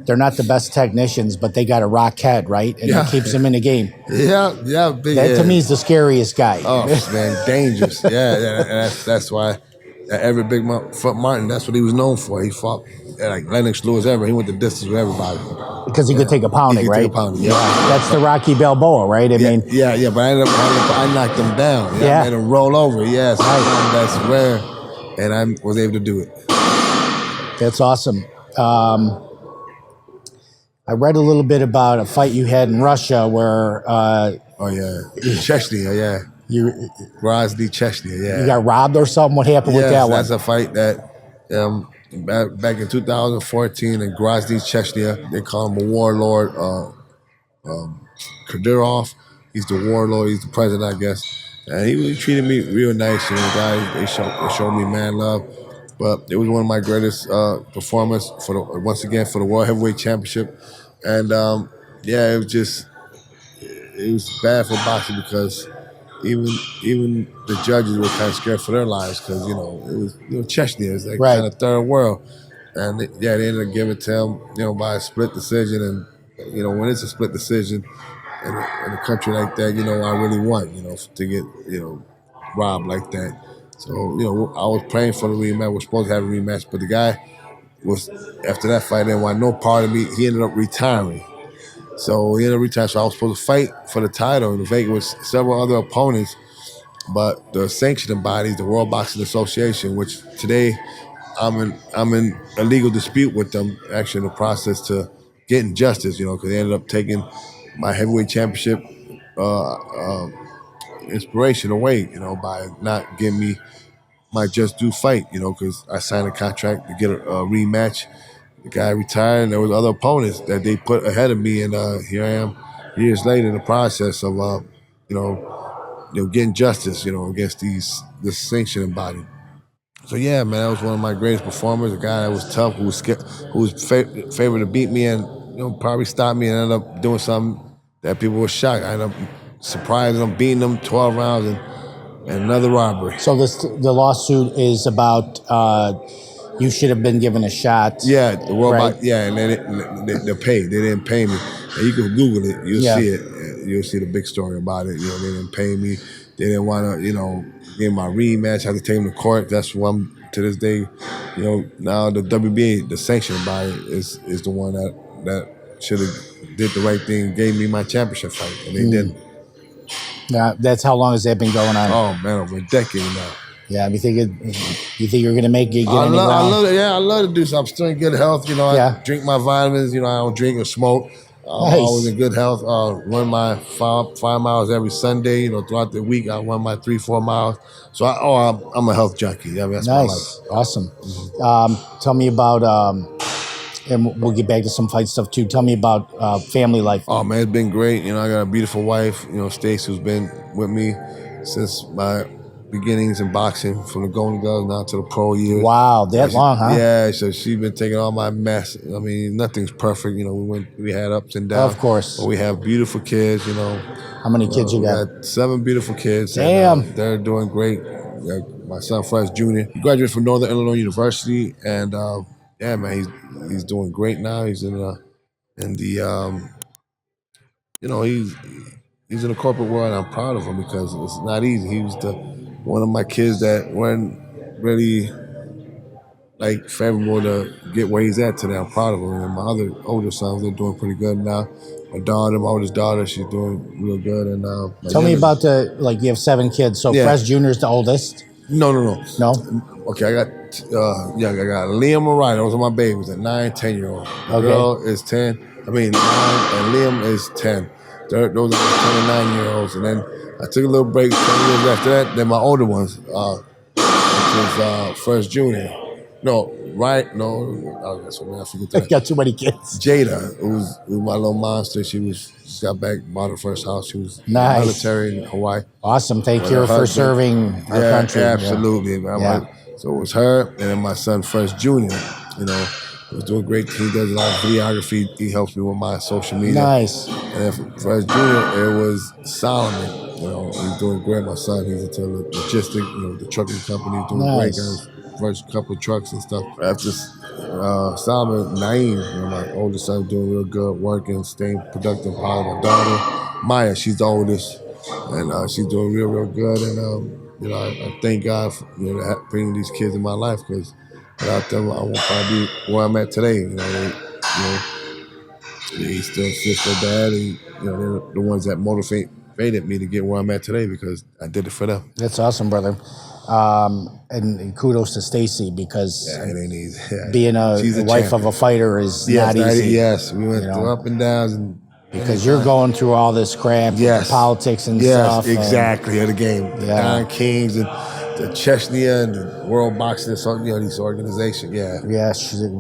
they're not the best technicians, but they got a rock head, right? And that keeps them in the game. Yeah, big. That to me is the scariest guy. Oh man, dangerous. Yeah, and that's why every big foot Martin. That's what he was known for. He fought like Lennox Lewis ever. He went the distance with everybody. Because he could take a pounding, He could right? take a pounding, yeah. That's the Rocky Balboa, right? I mean, yeah. But I knocked him down. Yeah. I made him roll over. Yes, that's rare, and I was able to do it. that's awesome. I read a little bit about a fight you had in Russia where Chechnya, yeah. you Grozny, Chechnya, yeah. you got robbed or something. What happened with that one? That's a fight that back in 2014 in Grozny, Chechnya, they call him a warlord. Kadyrov, he's the warlord. He's the president, I guess. And he treated me real nice. Guys, they showed me man love. But it was one of my greatest performances once again for the World Heavyweight Championship. And it was bad for boxing because even the judges were kind of scared for their lives because it was Chechnya, it's like kind of third world, and they ended up giving it to him by a split decision. And when it's a split decision in a country like that, I really want to get robbed like that. So I was praying for the rematch. We're supposed to have a rematch, but the guy was after that fight didn't want no part of me. He ended up retiring. So he ended up retiring. So I was supposed to fight for the title in Vegas with several other opponents, but the sanctioning bodies, the World Boxing Association, which today I'm in a legal dispute with them, actually in the process to getting justice, because they ended up taking my heavyweight championship inspiration away, by not giving me my just due fight, because I signed a contract to get a rematch. The guy retired, and there was other opponents that they put ahead of me, and here I am, years later, in the process of, getting justice, against this sanctioning body. So yeah, man, that was one of my greatest performers. A guy that was tough, who was favored to beat me, and probably stopped me, and ended up doing something that people were shocked. I ended up surprising them, beating them 12 rounds, and another robbery. So the lawsuit is about you should have been given a shot. Yeah, the World right? and they paid. They didn't pay me. And you can Google it. You'll see it. You'll see the big story about it. They didn't pay me. They didn't want to, get my rematch. I had to take them to court. That's why to this day, now the WBA, the sanctioning body, is the one that should have did the right thing, gave me my championship fight, and they didn't. Yeah, that's how long has that been going on? Oh man, over a decade now. Yeah, you think you're gonna make it? I love to do something. I'm still in good health. I drink my vitamins. I don't drink or smoke. I'm always in good health. Run my 5 miles every Sunday. Throughout the week, I run my 3-4 miles. So I'm a health junkie. That's my life. Awesome. Tell me about, and we'll get back to some fight stuff too. Tell me about family life. Oh man, it's been great. I got a beautiful wife. Stacy, who's been with me since my beginnings in boxing, from the Golden Gloves now to the pro years. Wow, that long, huh? Yeah, so she's been taking all my mess. I mean, nothing's perfect. We had ups and downs. Of course. But we have beautiful kids. How many kids you got? 7 beautiful kids. Damn. And, they're doing great. My son Fres Jr. He graduated from Northern Illinois University, and man, he's doing great now. He's in the he's in the corporate world, and I'm proud of him because it's not easy. He was one of my kids that weren't really favorable to get where he's at today. I'm proud of him. And my other older sons, they're doing pretty good now. My oldest daughter, she's doing real good. And tell me about you have 7 kids. So Fres Jr. is the oldest. No. Okay, I got Liam and Ryan. Those are my babies. A 9, 10-year-old. The girl is 10. 9, and Liam is 10. Those are 10 and 9-year-olds. And then I took a little break 10 years after that. Then my older ones, which is Fres Jr. No, right? No, that's what I forget that. Got too many kids. Jada, who was my little monster. She got back, bought her first house. She was nice. Military in Hawaii. Awesome. Thank you for serving our country. Absolutely. Yeah. So it was her and then my son Fres Jr. You know, he was doing great. He does a lot of videography. He helps me with my social media. Nice. And then for Fres Jr., it was Solomon. You know, he's doing great. My son, he's into logistics, you know, the trucking company, doing great. Got his first couple of trucks and stuff. After Solomon, Naeem, you know, my oldest son, doing real good, working, staying productive. Probably my daughter, Maya, she's the oldest, and she's doing real good. And you know, I thank God for, you know, bringing these kids in my life, because without them, I won't probably be where I'm at today. You know, they still assist their dad, and you know, they're the ones that motivated me to get where I'm at today, because I did it for them. That's awesome, brother. And kudos to Stacy, because it ain't easy. Yeah. being a wife champion of a fighter is not easy. Yes, we went through up and downs, and because you're going through all this crap, the politics and stuff. Yes, exactly. Of the game, the Don Kings and the Chechnya and the World Boxing, so, you know, these organizations.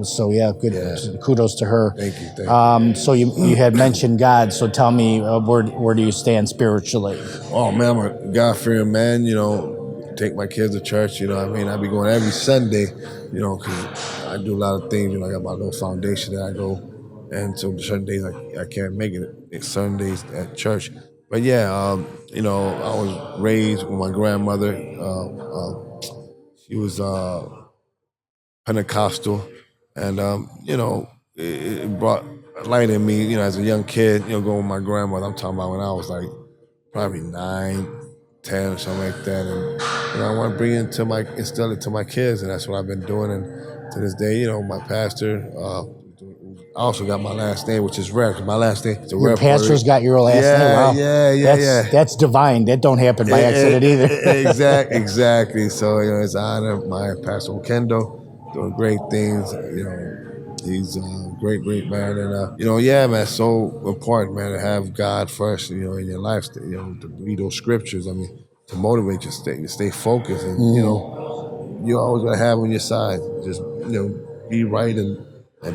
So good. Yeah. Kudos to her. Thank you. So you had mentioned God. So tell me, where do you stand spiritually? Oh man, I'm a God-fearing man. You know, take my kids to church. You know, I mean, I be going every Sunday. You know, because I do a lot of things. You know, I got my little foundation that I go. And so certain days I can't make it. It's Sundays at church. But yeah, you know, I was raised with my grandmother. She was Pentecostal, and you know, it brought light in me. You know, as a young kid, you know, going with my grandmother. I'm talking about when I was like probably 9, 10 or something like that. And you know, I want to instill it to my kids, and that's what I've been doing. And to this day, you know, my pastor. I also got my last name, which is rare. My last name is Your pastor's got your last name. Wow. That's divine. That don't happen by accident either. Exactly. So, you know, it's an honor. My Pastor Oquendo doing great things. You know, he's a great man. And, you know, man, it's so important, man, to have God first, you know, in your life. You know, to read those scriptures. I mean, to motivate you to stay focused. And, you know, you always got to have on your side. Just, you know, be right and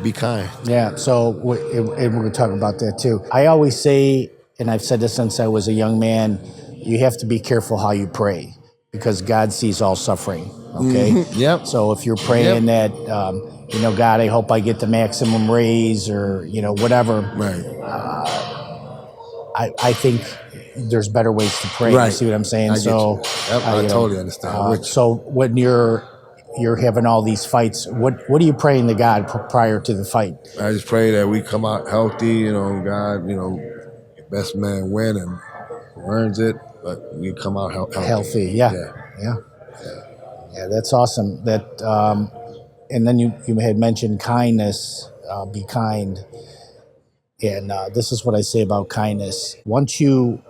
be kind. Yeah, so we're talking about that too. I always say, and I've said this since I was a young man, you have to be careful how you pray, because God sees all suffering, okay? Mm-hmm. Yep. So if you're praying that, you know, God, I hope I get the maximum raise, or, you know, whatever. Right. I think there's better ways to pray. Right. You see what I'm saying? I totally understand. So when you're having all these fights, what are you praying to God prior to the fight? I just pray that we come out healthy, you know, God, you know, best man win and earns it, but we come out healthy. Yeah, that's awesome. That and then you had mentioned kindness, be kind. And this is what I say about kindness. Once you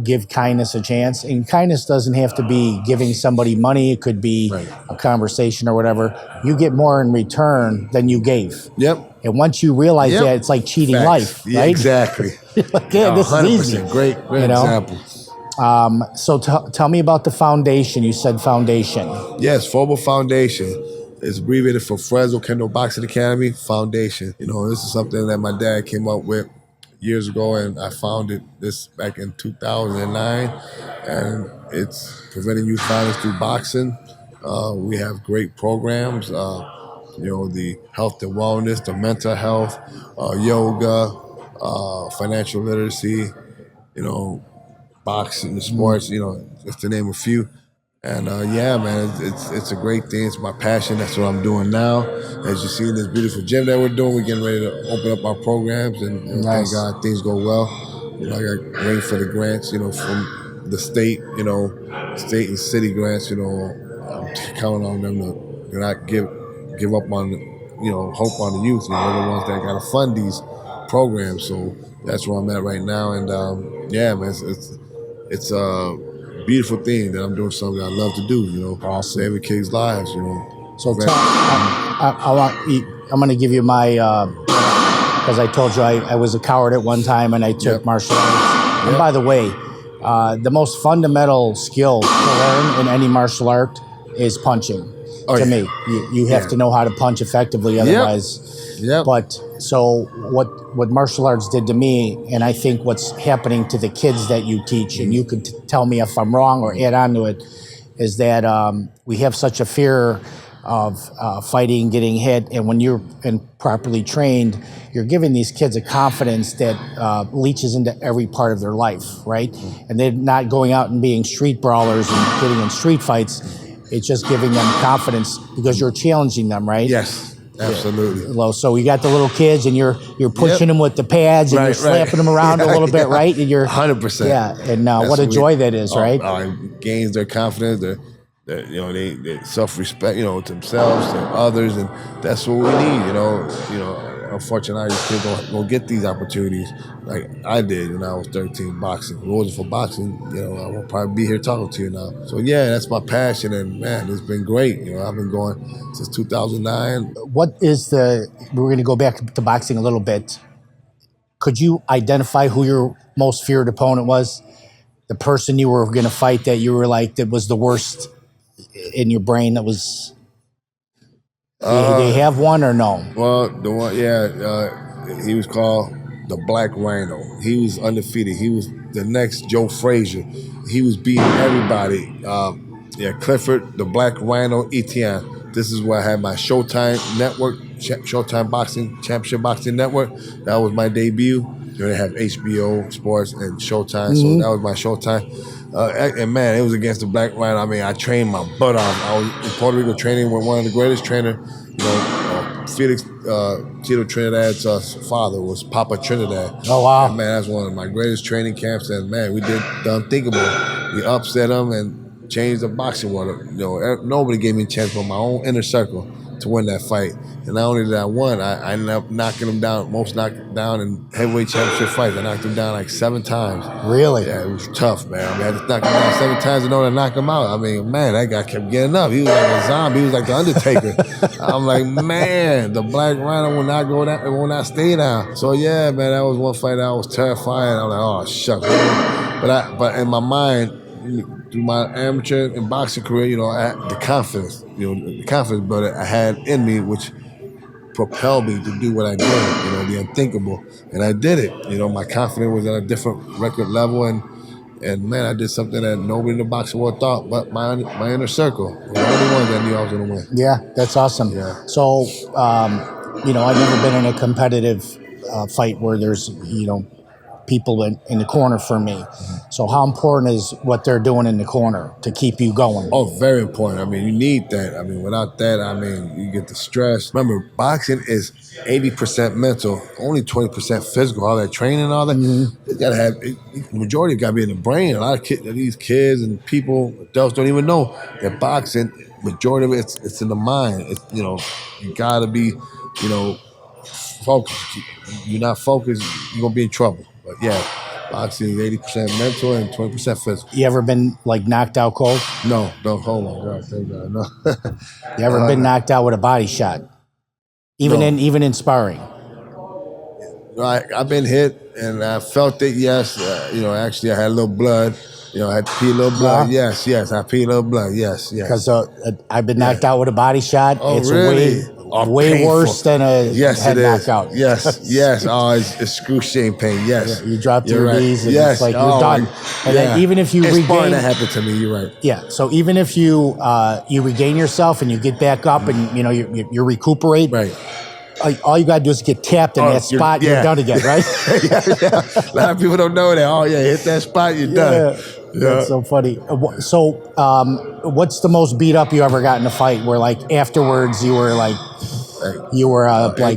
give kindness a chance, and kindness doesn't have to be giving somebody money, it could be a conversation or whatever, you get more in return than you gave. Yep. And once you realize that, it's like cheating life, right? Yeah, exactly. Like, this is easy. Great example. So tell me about the foundation. You said foundation. Yes, FOBA Foundation. It's abbreviated for Fres Oquendo Boxing Academy Foundation. You know, this is something that my dad came up with years ago, and I founded this back in 2009, and it's preventing youth violence through boxing. We have great programs, you know, the health and wellness, the mental health, yoga, financial literacy, you know, boxing, sports, you know, just to name a few. And man, it's a great thing. It's my passion. That's what I'm doing now. As you see in this beautiful gym that we're doing, we're getting ready to open up our programs, and thank God things go well. You know, I got waiting for the grants, you know, from the state, you know, state and city grants. You know, I'm counting on them to not give up on, you know, hope on the youth. You know, they're the ones that got to fund these programs. So that's where I'm at right now. And man, it's beautiful thing that I'm doing something I love to do, you know, saving kids' lives, you know. So I'm going to give you my, because I told you I was a coward at one time, and I took martial arts. And by the way, the most fundamental skill to learn in any martial art is punching. To me, you have to know how to punch effectively, otherwise. But so what martial arts did to me, and I think what's happening to the kids that you teach, and you could tell me if I'm wrong or add on to it, is that we have such a fear of fighting, getting hit, and when you're properly trained, you're giving these kids a confidence that leaches into every part of their life, right? And they're not going out and being street brawlers and getting in street fights. It's just giving them confidence because you're challenging them, right? Yes, absolutely. Yeah. So you got the little kids, and you're pushing them with the pads, and you're slapping them around a little bit, right? And you're 100%. Yeah, and what a joy that is, right? It gains their confidence. They self-respect, to themselves and others, and that's what we need. Unfortunately, these kids don't get these opportunities like I did when I was 13 boxing. If it wasn't for boxing, I would probably be here talking to you now. So yeah, that's my passion, and man, it's been great. I've been going since 2009. We're going to go back to boxing a little bit. Could you identify who your most feared opponent was? The person you were going to fight that you were like, that was the worst in your brain, that was... Do you have one or no? Well, the one, he was called the Black Rhino. He was undefeated. He was the next Joe Frazier. He was beating everybody. Clifford, the Black Rhino, Etienne. This is where I had my Showtime Network, Showtime Boxing, Championship Boxing Network. That was my debut. They have HBO Sports and Showtime, so that was my Showtime. And man, it was against the Black Rhino. I mean, I trained my butt off. I was in Puerto Rico training with one of the greatest trainers. Felix Tito Trinidad's father was Papa Trinidad. Oh, wow. And man, that's one of my greatest training camps. And man, we did the unthinkable. We upset them and changed the boxing world. Nobody gave me a chance but my own inner circle to win that fight. And not only did I win, I ended up knocking him down, most knocked down in heavyweight championship fights. I knocked him down like 7 times. Really? Yeah, it was tough, man. I had to knock him down 7 times in order to knock him out. I mean, man, that guy kept getting up. He was like a zombie. He was like the Undertaker. I'm like, man, the Black Rhino will not go down. It will not stay down. So yeah, man, that was one fight that I was terrified. I was like, oh shucks. But in my mind, through my amateur and boxing career, I had the confidence, but I had in me, which propelled me to do what I did, the unthinkable. And I did it. My confidence was at a different record level, and man, I did something that nobody in the boxing world thought but my inner circle. The only one that knew I was going to win. Yeah, that's awesome. Yeah. So, I've never been in a competitive fight where there's, people in the corner for me. So how important is what they're doing in the corner to keep you going? Oh, very important. I mean, you need that. I mean, without that, you get the stress. Remember, boxing is 80% mental, only 20% physical. All that training, all that. You gotta have the majority got to be in the brain. A lot of these kids and people, adults don't even know that boxing. Majority of it's in the mind. You gotta be, focused. You're not focused, you're gonna be in trouble. But yeah, boxing is 80% mental and 20% physical. You ever been knocked out cold? No, hold on, God, thank God, no. You ever been knocked out with a body shot? Even in sparring? I've been hit and I felt it. Yes, actually I had a little blood. I had to pee a little blood. Yes, I pee a little blood. Yes. Because I've been knocked out with a body shot. Oh, it's really? way worse than a head knockout. Yes. Oh, it's excruciating pain. Yes. You drop to your knees and yes. it's you're done. And then even if you regain... that happened to me, you're right. Yeah, so even if you regain yourself and you get back up and you recuperate... Right. All you got to do is get tapped in that spot, you're done again, right? yeah. A lot of people don't know that. Oh, yeah, hit that spot, you're done. Yeah. That's so funny. So, what's the most beat up you ever got in a fight where, afterwards you were like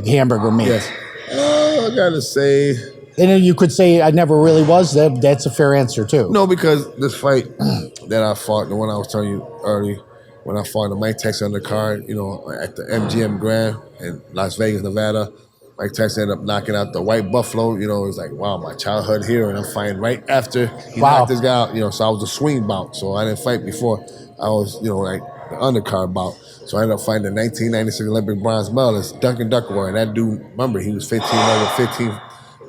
hamburger meat? Yes. I got to say... And then you could say, I never really was. That's a fair answer, too. No, because this fight that I fought, the one I was telling you earlier, when I fought the Mike Tyson undercard, at the MGM Grand in Las Vegas, Nevada, Mike Tyson ended up knocking out the White Buffalo. It was like, wow, my childhood hero, and I'm fighting right after he knocked this guy out. So I was a swing bout, so I didn't fight before. I was, like the undercard bout. So I ended up fighting the 1996 Olympic bronze medalist, Duncan Duckworth, and that dude, remember, he was 15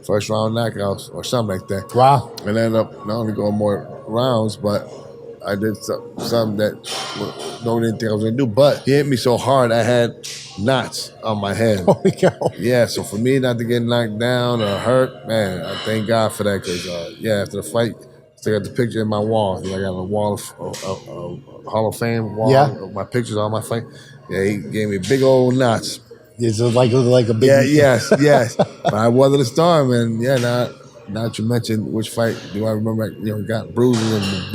first round knockouts or something like that. Wow. And I ended up not only going more rounds, but I did something that nobody didn't think I was going to do. But he hit me so hard, I had knots on my head. Holy cow. Yeah, so for me not to get knocked down or hurt, man, I thank God for that. Because, after the fight, Still got the picture in my wall. You know, I got a wall of Hall of Fame wall of my pictures, all my fight. Yeah, he gave me big old knots. It's like a big. Yeah, yes. But I weathered the storm, and now that you mentioned which fight do I remember? You know, got bruises and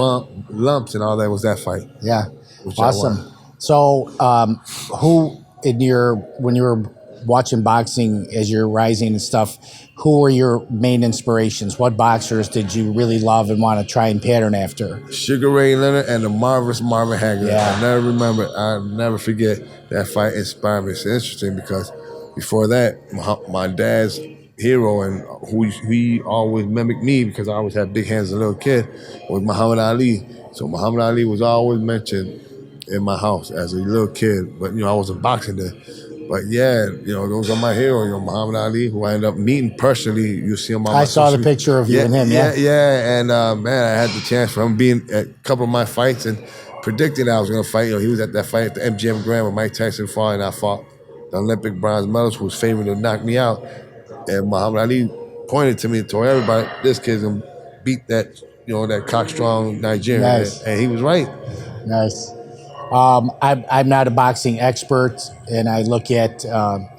lumps and all that was that fight. Yeah, Which I awesome. won. So, who when you were watching boxing as you're rising and stuff, who were your main inspirations? What boxers did you really love and want to try and pattern after? Sugar Ray Leonard and the marvelous Marvin Hagler. Yeah. I'll never forget that fight inspired me. It's interesting because before that, my dad's hero and who he always mimicked me because I always had big hands as a little kid was Muhammad Ali. So Muhammad Ali was always mentioned in my house as a little kid, but I wasn't boxing then. But yeah, those are my heroes. Muhammad Ali, who I ended up meeting personally. You see him on my I saw the picture of you and him. Yeah. And man, I had the chance for him being at a couple of my fights and predicting I was going to fight. He was at that fight at the MGM Grand with Mike Tyson fought, and I fought the Olympic bronze medalist who was favored to knock me out. And Muhammad Ali pointed to me and told everybody, "This kid's gonna beat that, that cockstrong Nigerian." Nice. And he was right. Nice. I'm not a boxing expert, and I look at,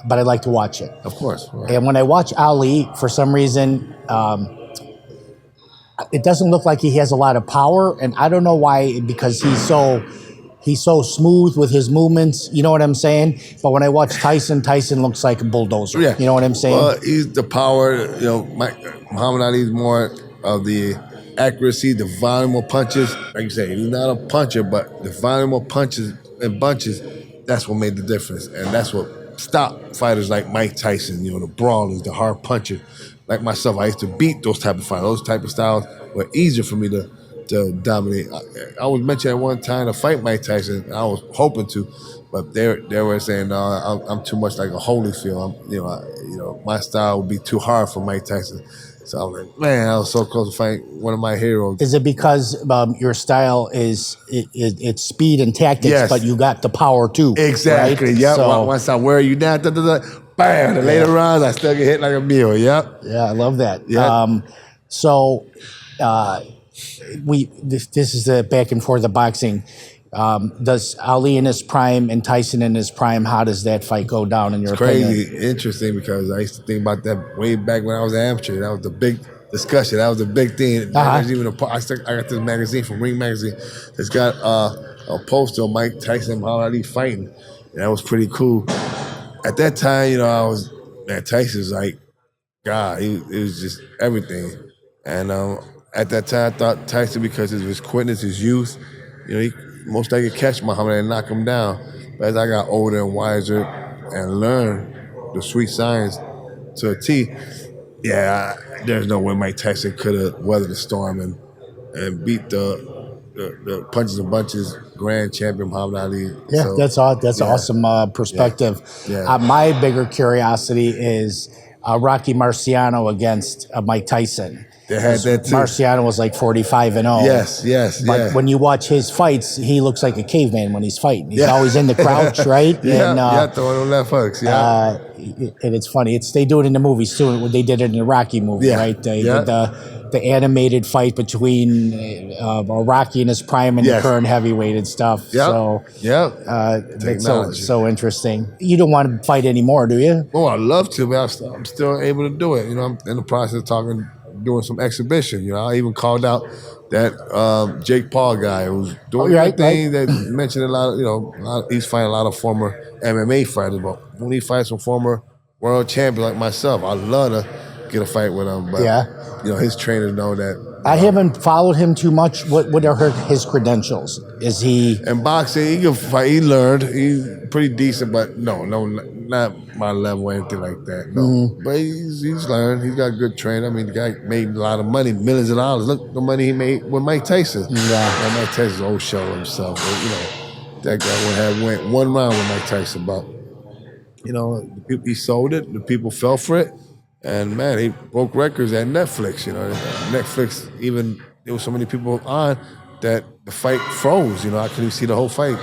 but I like to watch it. Of course. Right. And when I watch Ali, for some reason, it doesn't look like he has a lot of power, and I don't know why. Because he's so smooth with his movements. You know what I'm saying? But when I watch Tyson looks like a bulldozer. Yeah. You know what I'm saying? Well, he's the power. Muhammad Ali's more of the accuracy, the volume of punches. Like you say, he's not a puncher, but the volume of punches and bunches, that's what made the difference. And that's what stopped fighters like Mike Tyson, the brawlers, the hard punchers. Like myself, I used to beat those type of fighters. Those type of styles were easier for me to dominate. I was mentioned at one time to fight Mike Tyson. I was hoping to, but they were saying, no, I'm too much like a Holyfield. My style would be too hard for Mike Tyson. So I was like, man, I was so close to fighting one of my heroes. Is it because your style is it's speed and tactics, yes, but you got the power too? Exactly. Right? Yep. So, once I wear you down, bam. The later rounds, I still get hit like a mule. Yep. Yeah, I love that. Yep. This is the back and forth of boxing. Does Ali in his prime and Tyson in his prime, how does that fight go down in your opinion? Crazy interesting because I used to think about that way back when I was an amateur. That was the big discussion. That was the big thing. I got this magazine from Ring Magazine that's got a poster of Mike Tyson and Muhammad Ali fighting. And that was pretty cool. At that time, Tyson's like, God, it was just everything. And at that time, I thought Tyson, because of his quickness, his youth, he most likely catch Muhammad and knock him down. But as I got older and wiser and learned the sweet science to a T, there's no way Mike Tyson could have weathered the storm and beat the punches and bunches grand champion Muhammad Ali. Yeah, so, that's awesome perspective. Yeah. My bigger curiosity is Rocky Marciano against Mike Tyson. They had that too. Marciano was like 45-0. Yes. But when you watch his fights, he looks like a caveman when he's fighting. He's always in the crouch, right? Throwing on left hooks. Yeah. And it's funny. They do it in the movies too. They did it in the Rocky movie, right? They did the animated fight between Rocky in his prime and the current heavyweight and stuff. It's so interesting. You don't want to fight anymore, do you? Oh, I'd love to, but I'm still able to do it. I'm in the process of doing some exhibition. I even called out that Jake Paul guy who's doing that thing that mentioned a lot. He's fighting a lot of former MMA fighters, but when he fights some former world champions like myself, I'd love to get a fight with him. But his trainers know that. I haven't followed him too much. What are his credentials? Is he in boxing? He can fight. He learned. He's pretty decent, but no, not my level or anything like that. No, but he's learned. He's got a good trainer. I mean, the guy made a lot of money, millions of dollars. Look the money he made with Mike Tyson. Mike Tyson's old shell himself. But, that guy went one round with Mike Tyson, but he sold it. The people fell for it. And man, he broke records at Netflix. Netflix, even there was so many people on that the fight froze. I couldn't even see the whole fight.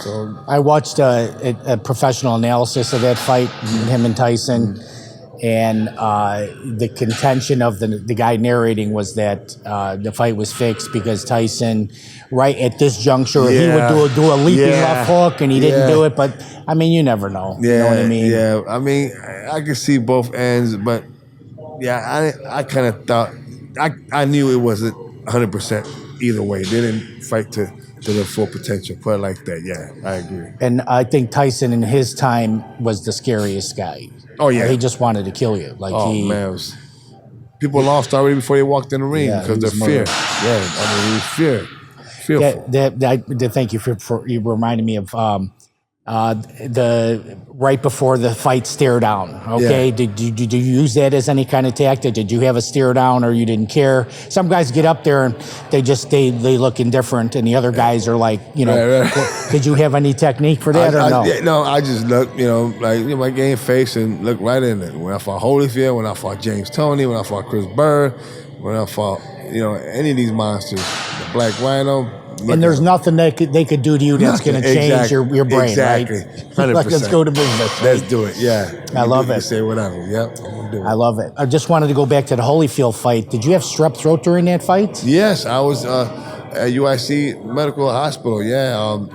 So I watched a professional analysis of that fight, him and Tyson, and the contention of the guy narrating was that the fight was fixed because Tyson, right at this juncture, he would do a leaping left hook, and he didn't do it. But I mean, you never know. You know what I mean? Yeah, I mean, I could see both ends, but I kind of thought I knew it wasn't 100% either way. They didn't fight to their full potential. Put it like that. Yeah, I agree. And I think Tyson in his time was the scariest guy. Oh yeah, he just wanted to kill you. Like man, people lost already before they walked in the ring because of fear. Yeah, I mean, it was fearful. Thank you for you reminding me of the right before the fight stare down. Okay, did you use that as any kind of tactic? Did you have a stare down, or you didn't care? Some guys get up there and they look indifferent, and the other guys are like, you know, right. Did you have any technique for that or no? No, I just look, my game face and look right in it. When I fought Holyfield, when I fought James Toney, when I fought Chris Burr, when I fought any of these monsters, the Black Rhino. And there's nothing they could do to you that's going to change your brain, exactly. right? 100%. Like, let's go to business. Let's do it, yeah. I love it. Say whatever, yep. I'm do it. I love it. I just wanted to go back to the Holyfield fight. Did you have strep throat during that fight? Yes, I was at UIC Medical Hospital,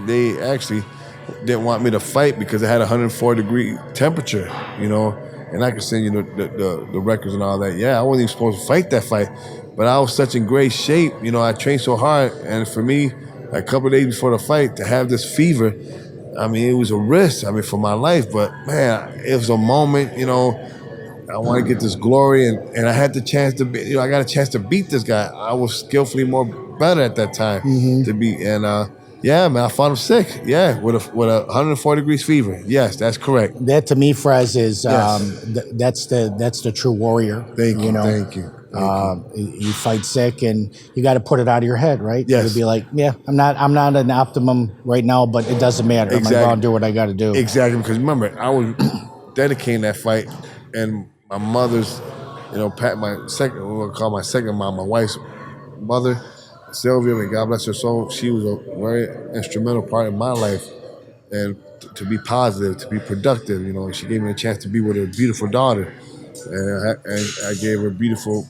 they actually didn't want me to fight because it had a 104-degree temperature, and I could send you the records and all that. Yeah, I wasn't even supposed to fight that fight. But I was such in great shape, I trained so hard, and for me, a couple of days before the fight, to have this fever, I mean, it was a risk, for my life. But man, it was a moment, I want to get this glory, and I had the chance to be, I got a chance to beat this guy. I was skillfully better at that time to beat, and I fought him sick, with a 104 degrees fever. Yes, that's correct. That to me, Fres, is that's the true warrior. Thank you. You fight sick, and you got to put it out of your head, right? Yes. You'd be like, I'm not an optimum right now, but it doesn't matter. Exactly. I'm gonna do what I got to do. Exactly, because remember, I was dedicating that fight, and my mother's, my second mom, my wife's mother, Sylvia, may God bless her soul. She was a very instrumental part in my life, and to be positive, to be productive. She gave me a chance to be with her beautiful daughter, and I gave her beautiful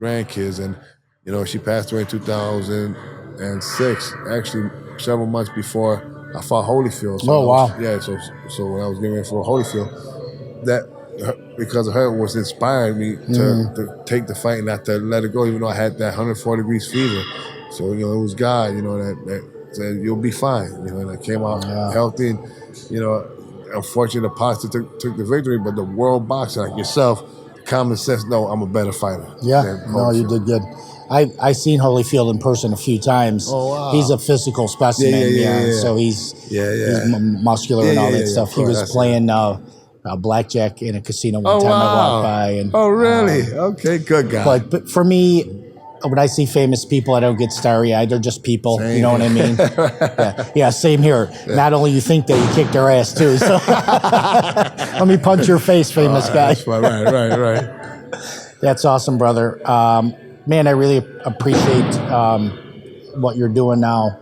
grandkids, and she passed away in 2006. Actually, several months before I fought Holyfield. So wow! So when I was getting ready for Holyfield, because of her was inspiring me to take the fight and not to let it go, even though I had that 104 degrees fever. So it was God, that said you'll be fine. And I came out healthy, and unfortunately the boxer took the victory, but the world boxer like yourself, common sense, no, I'm a better fighter. Yeah, no, you did good. I seen Holyfield in person a few times. Oh, wow. He's a physical specimen. Yeah. So he's muscular and all that stuff. He was playing blackjack in a casino one time. I walked by. And, really? Okay, good guy. But for me, when I see famous people, I don't get starry-eyed. They're just people. Same. You know what I mean? Yeah, same here. Yeah. Not only you think that, you kick their ass too. So let me punch your face, famous guy. That's right. That's awesome, brother. Man, I really appreciate what you're doing now.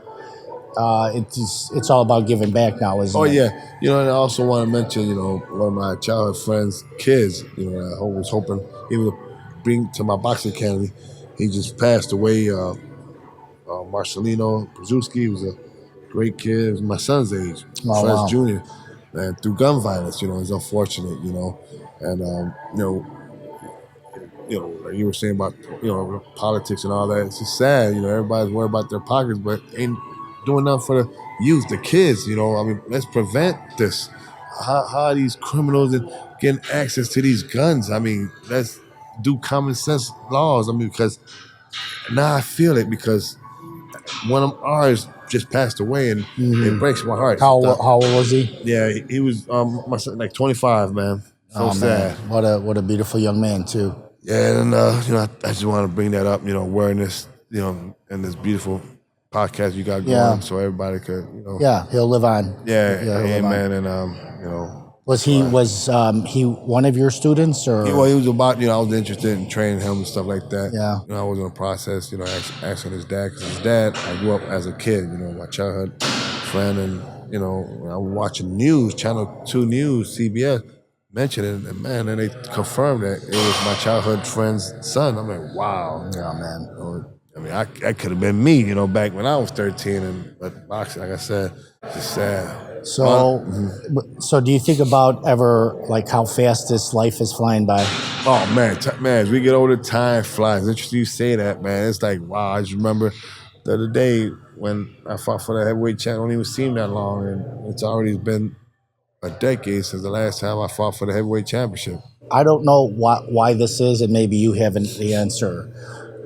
It's all about giving back now, isn't it? Oh yeah, and I also want to mention, one of my childhood friends' kids. I was hoping he would bring to my boxing academy. He just passed away. Marcelino Brzezinski was a great kid. He was my son's age, Fres Jr. And through gun violence, it's unfortunate, and like you were saying about politics and all that. It's just sad, everybody's worried about their pockets, but ain't doing nothing for the youth, the kids. Let's prevent this. How are these criminals getting access to these guns? Let's do common sense laws. Because now I feel it, because one of ours just passed away, and it breaks my heart. How old was he? Yeah, he was my son, like 25, man. So sad. Man. What a beautiful young man too. Yeah, and I just want to bring that up, awareness, and this beautiful podcast you got going, so everybody could, Yeah, he'll live on. Yeah, amen. And was he one of your students, or? He was about, I was interested in training him and stuff like that. Yeah. I was in the process, asking his dad, because his dad, I grew up as a kid, my childhood friend, and I was watching news, Channel 2 News, CBS. mentioned it, and man, and they confirmed that it was my childhood friend's son. I'm like, wow. Yeah, man. I mean, that could have been me, back when I was 13. But boxing, like I said, it's just sad. So do you think about ever like how fast this life is flying by? Oh man, as we get older, time flies. It's interesting you say that, man. It's like, wow. I just remember the other day when I fought for the heavyweight champ. It don't even seem that long, and it's already been a decade since the last time I fought for the heavyweight championship. I don't know why this is, and maybe you have the answer.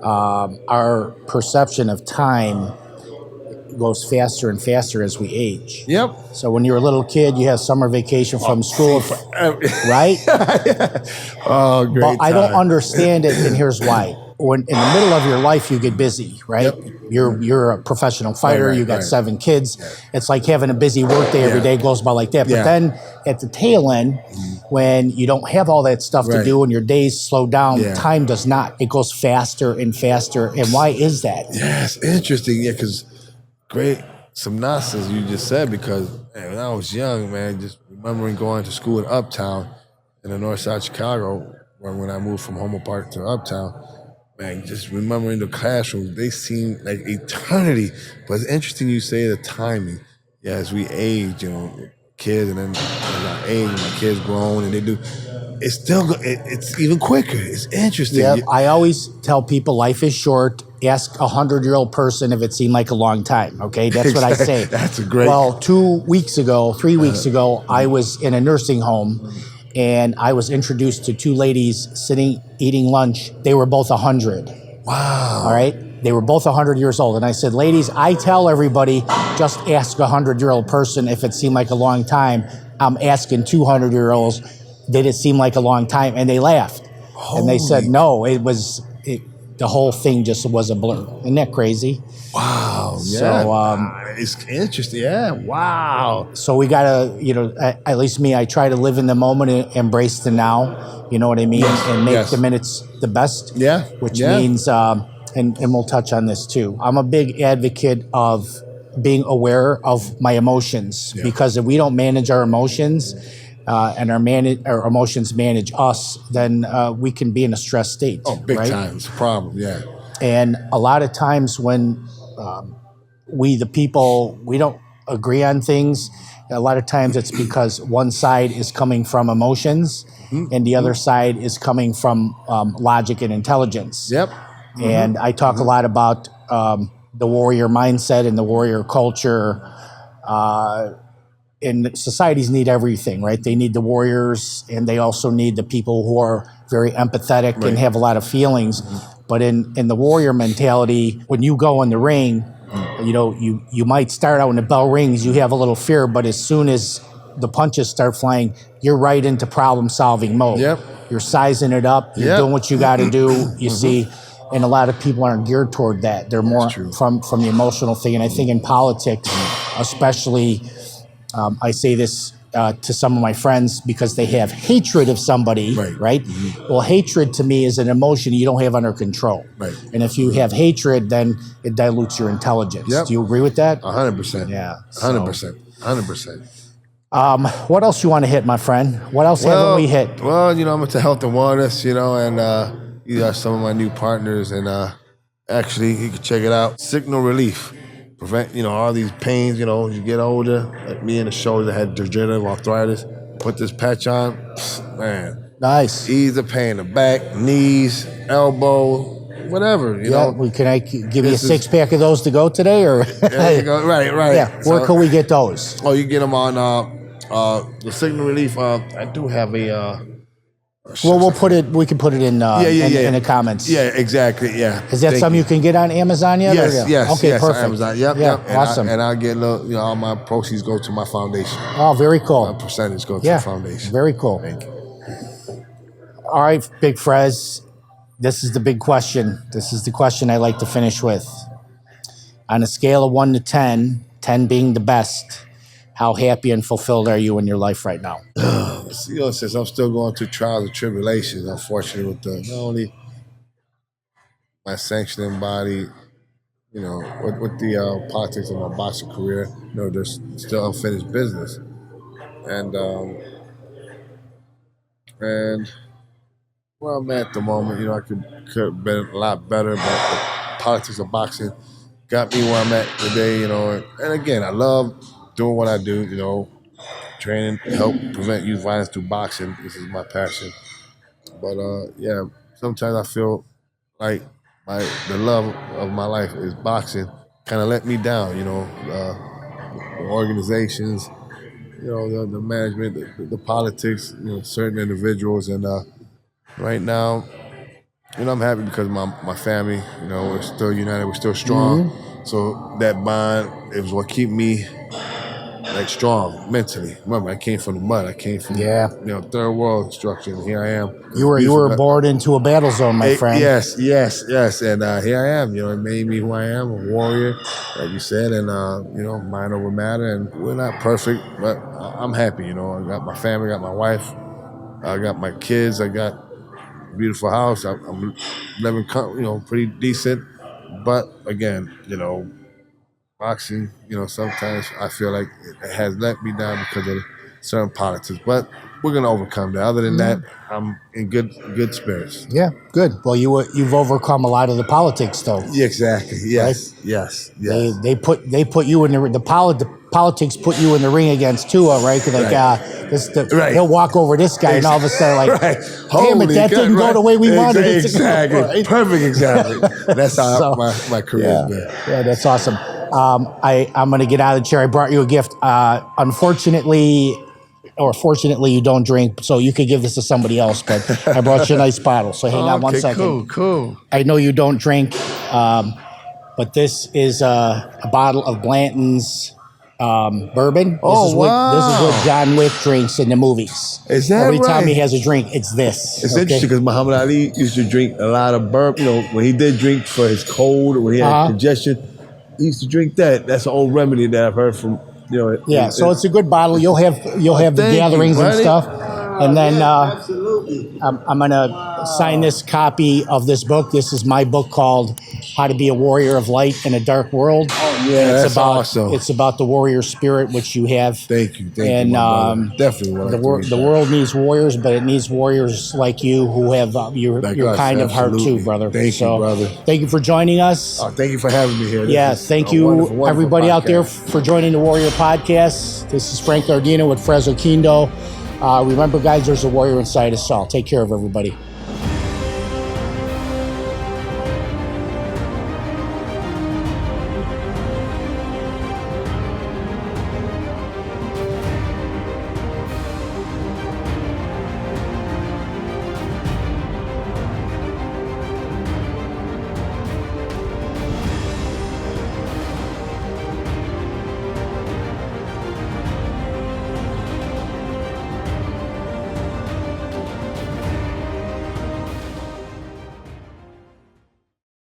Our perception of time goes faster and faster as we age. Yep. So when you're a little kid, you have summer vacation from school, right? Oh, great! But I don't understand it, and here's why. When in the middle of your life you get busy, right? Yep. You're a professional fighter. Right, you got right. 7 kids. It's like having a busy work day. Every day goes by like that. But then at the tail end, when you don't have all that stuff to do and your days slow down, time does not. It goes faster and faster. And why is that? Yeah, it's interesting. Yeah, because great some nonsense you just said, because man, when I was young, man, just remembering going to school in Uptown in the north side of Chicago, when I moved from Homer Park to Uptown, man, just remembering the classrooms, they seem like eternity. But it's interesting you say the timing. Yeah, as we age, kids, and then as I age, my kids grown, and they do. It's still it's even quicker. It's interesting. Yeah, I always tell people life is short. Ask a 100-year-old person if it seemed like a long time. Okay, that's what I say. That's a great. Well, 3 weeks ago, I was in a nursing home, and I was introduced to 2 ladies sitting eating lunch. They were both 100. Wow. All right. They were both 100 years old. And I said, ladies, I tell everybody, just ask a 100-year-old person if it seemed like a long time. I'm asking 200-year-olds, did it seem like a long time? And they laughed. And they said, no, the whole thing just was a blur. Isn't that crazy? Wow. So, it's interesting. Yeah. Wow. So we got to, at least me, I try to live in the moment and embrace the now, you know what I mean? And make the minutes the best. Yeah. Which means, and we'll touch on this too, I'm a big advocate of being aware of my emotions, because if we don't manage our emotions and our emotions manage us, then we can be in a stress state. Oh, big right? time. It's a problem, yeah. And a lot of times when we, the people, we don't agree on things, a lot of times it's because one side is coming from emotions and the other side is coming from logic and intelligence. Yep. And I talk a lot about the warrior mindset and the warrior culture. And societies need everything, right? They need the warriors, and they also need the people who are very empathetic and have a lot of feelings. But in the warrior mentality, when you go in the ring, you might start out when the bell rings, you have a little fear, but as soon as the punches start flying, you're right into problem-solving mode. Yep. You're sizing it up. You're doing what you got to do. You see, and a lot of people aren't geared toward that. They're more from the emotional thing. And I think in politics, especially, I say this to some of my friends because they have hatred of somebody, right? Well, hatred to me is an emotion you don't have under control. Right. And if you have hatred, then it dilutes your intelligence. Yep. Do you agree with that? 100%. Yeah. 100%. 100%. What else you want to hit, my friend? What else haven't we hit? Well, I'm into health and wellness, and these are some of my new partners, and actually, you can check it out. Signal relief. Prevent, all these pains, as you get older, like me in the shoulder that had degenerative arthritis. Put this patch on, man. Nice. Ease the pain, the back, knees, elbow, whatever, know. Can I give you a 6-pack of those to go today? Or there you go. Right. Yeah, where can we get those? Oh, you get them on the Signal Relief. I do have a... Well, we can put it in in the comments. Yeah, exactly. Yeah. Is that something you can get on Amazon yet? Yes. Okay, perfect. Amazon. Yep. And awesome. I get all my proceeds go to my foundation. Oh, very cool. My percentage go to the foundation. Very cool. Thank you. All right, Big Fres. This is the big question. This is the question I like to finish with. On a scale of 1 to 10, 10 being the best, how happy and fulfilled are you in your life right now? Since I'm still going through trials and tribulations, unfortunately, with not only my sanctioning body, with the politics of my boxing career, there's still unfinished business. And And where I'm at the moment, I could have been a lot better, but the politics of boxing got me where I'm at today, And again, I love doing what I do, training, help prevent youth violence through boxing. This is my passion. But yeah, sometimes I feel like the love of my life is boxing. Kind of let me down, the organizations, the management, the politics, certain individuals, and right now, I'm happy because my family, we're still united, we're still strong. Mm-hmm. So that bond is what keep me strong mentally. Remember, I came from the mud. I came from third world structure, and here I am. You were born into a battle zone, my friend. Yes, and here I am. It made me who I am, a warrior, like you said, and mind over matter. And we're not perfect, but I'm happy. I got my family, I got my wife, I got my kids, I got a beautiful house. I'm living, pretty decent. But again, boxing, sometimes I feel like it has let me down because of certain politics. But we're gonna overcome that. Other than that, I'm in good spirits. Yeah, good. Well, you've overcome a lot of the politics, though. Yeah, exactly. Yes, right? yes. They put you in the politics put you in the ring against Tua, right? Right. He'll walk over this guy, and all of a sudden, like, damn it, that didn't go the way we wanted it to go. Right? Perfect example. That's how my career has been. Yeah, that's awesome. I'm going to get out of the chair. I brought you a gift. Unfortunately, or fortunately, you don't drink, so you could give this to somebody else. But I brought you a nice bottle. So hang on 1 second. Cool. I know you don't drink, but this is a bottle of Blanton's bourbon. This is what John Wick drinks in the movies. Is that Every right? time he has a drink, it's this. It's interesting because Muhammad Ali used to drink a lot of bourbon. When he did drink for his cold or when he had congestion, he used to drink that. That's an old remedy that I've heard from. So it's a good bottle. You'll have the gatherings and stuff, and then I'm gonna sign this copy of this book. This is my book called "How to Be a Warrior of Light in a Dark World." That's awesome. It's about the warrior spirit, which you have. Thank you. And definitely, the world needs warriors, but it needs warriors like you who have your kind of heart too, brother. Thank you, brother. Thank you for joining us. Thank you for having me here. Thank you, wonderful everybody out there, for joining the Warrior Podcast. This is Frank Lardino with Fres Oquendo. Remember, guys, there's a warrior inside us all. Take care of everybody.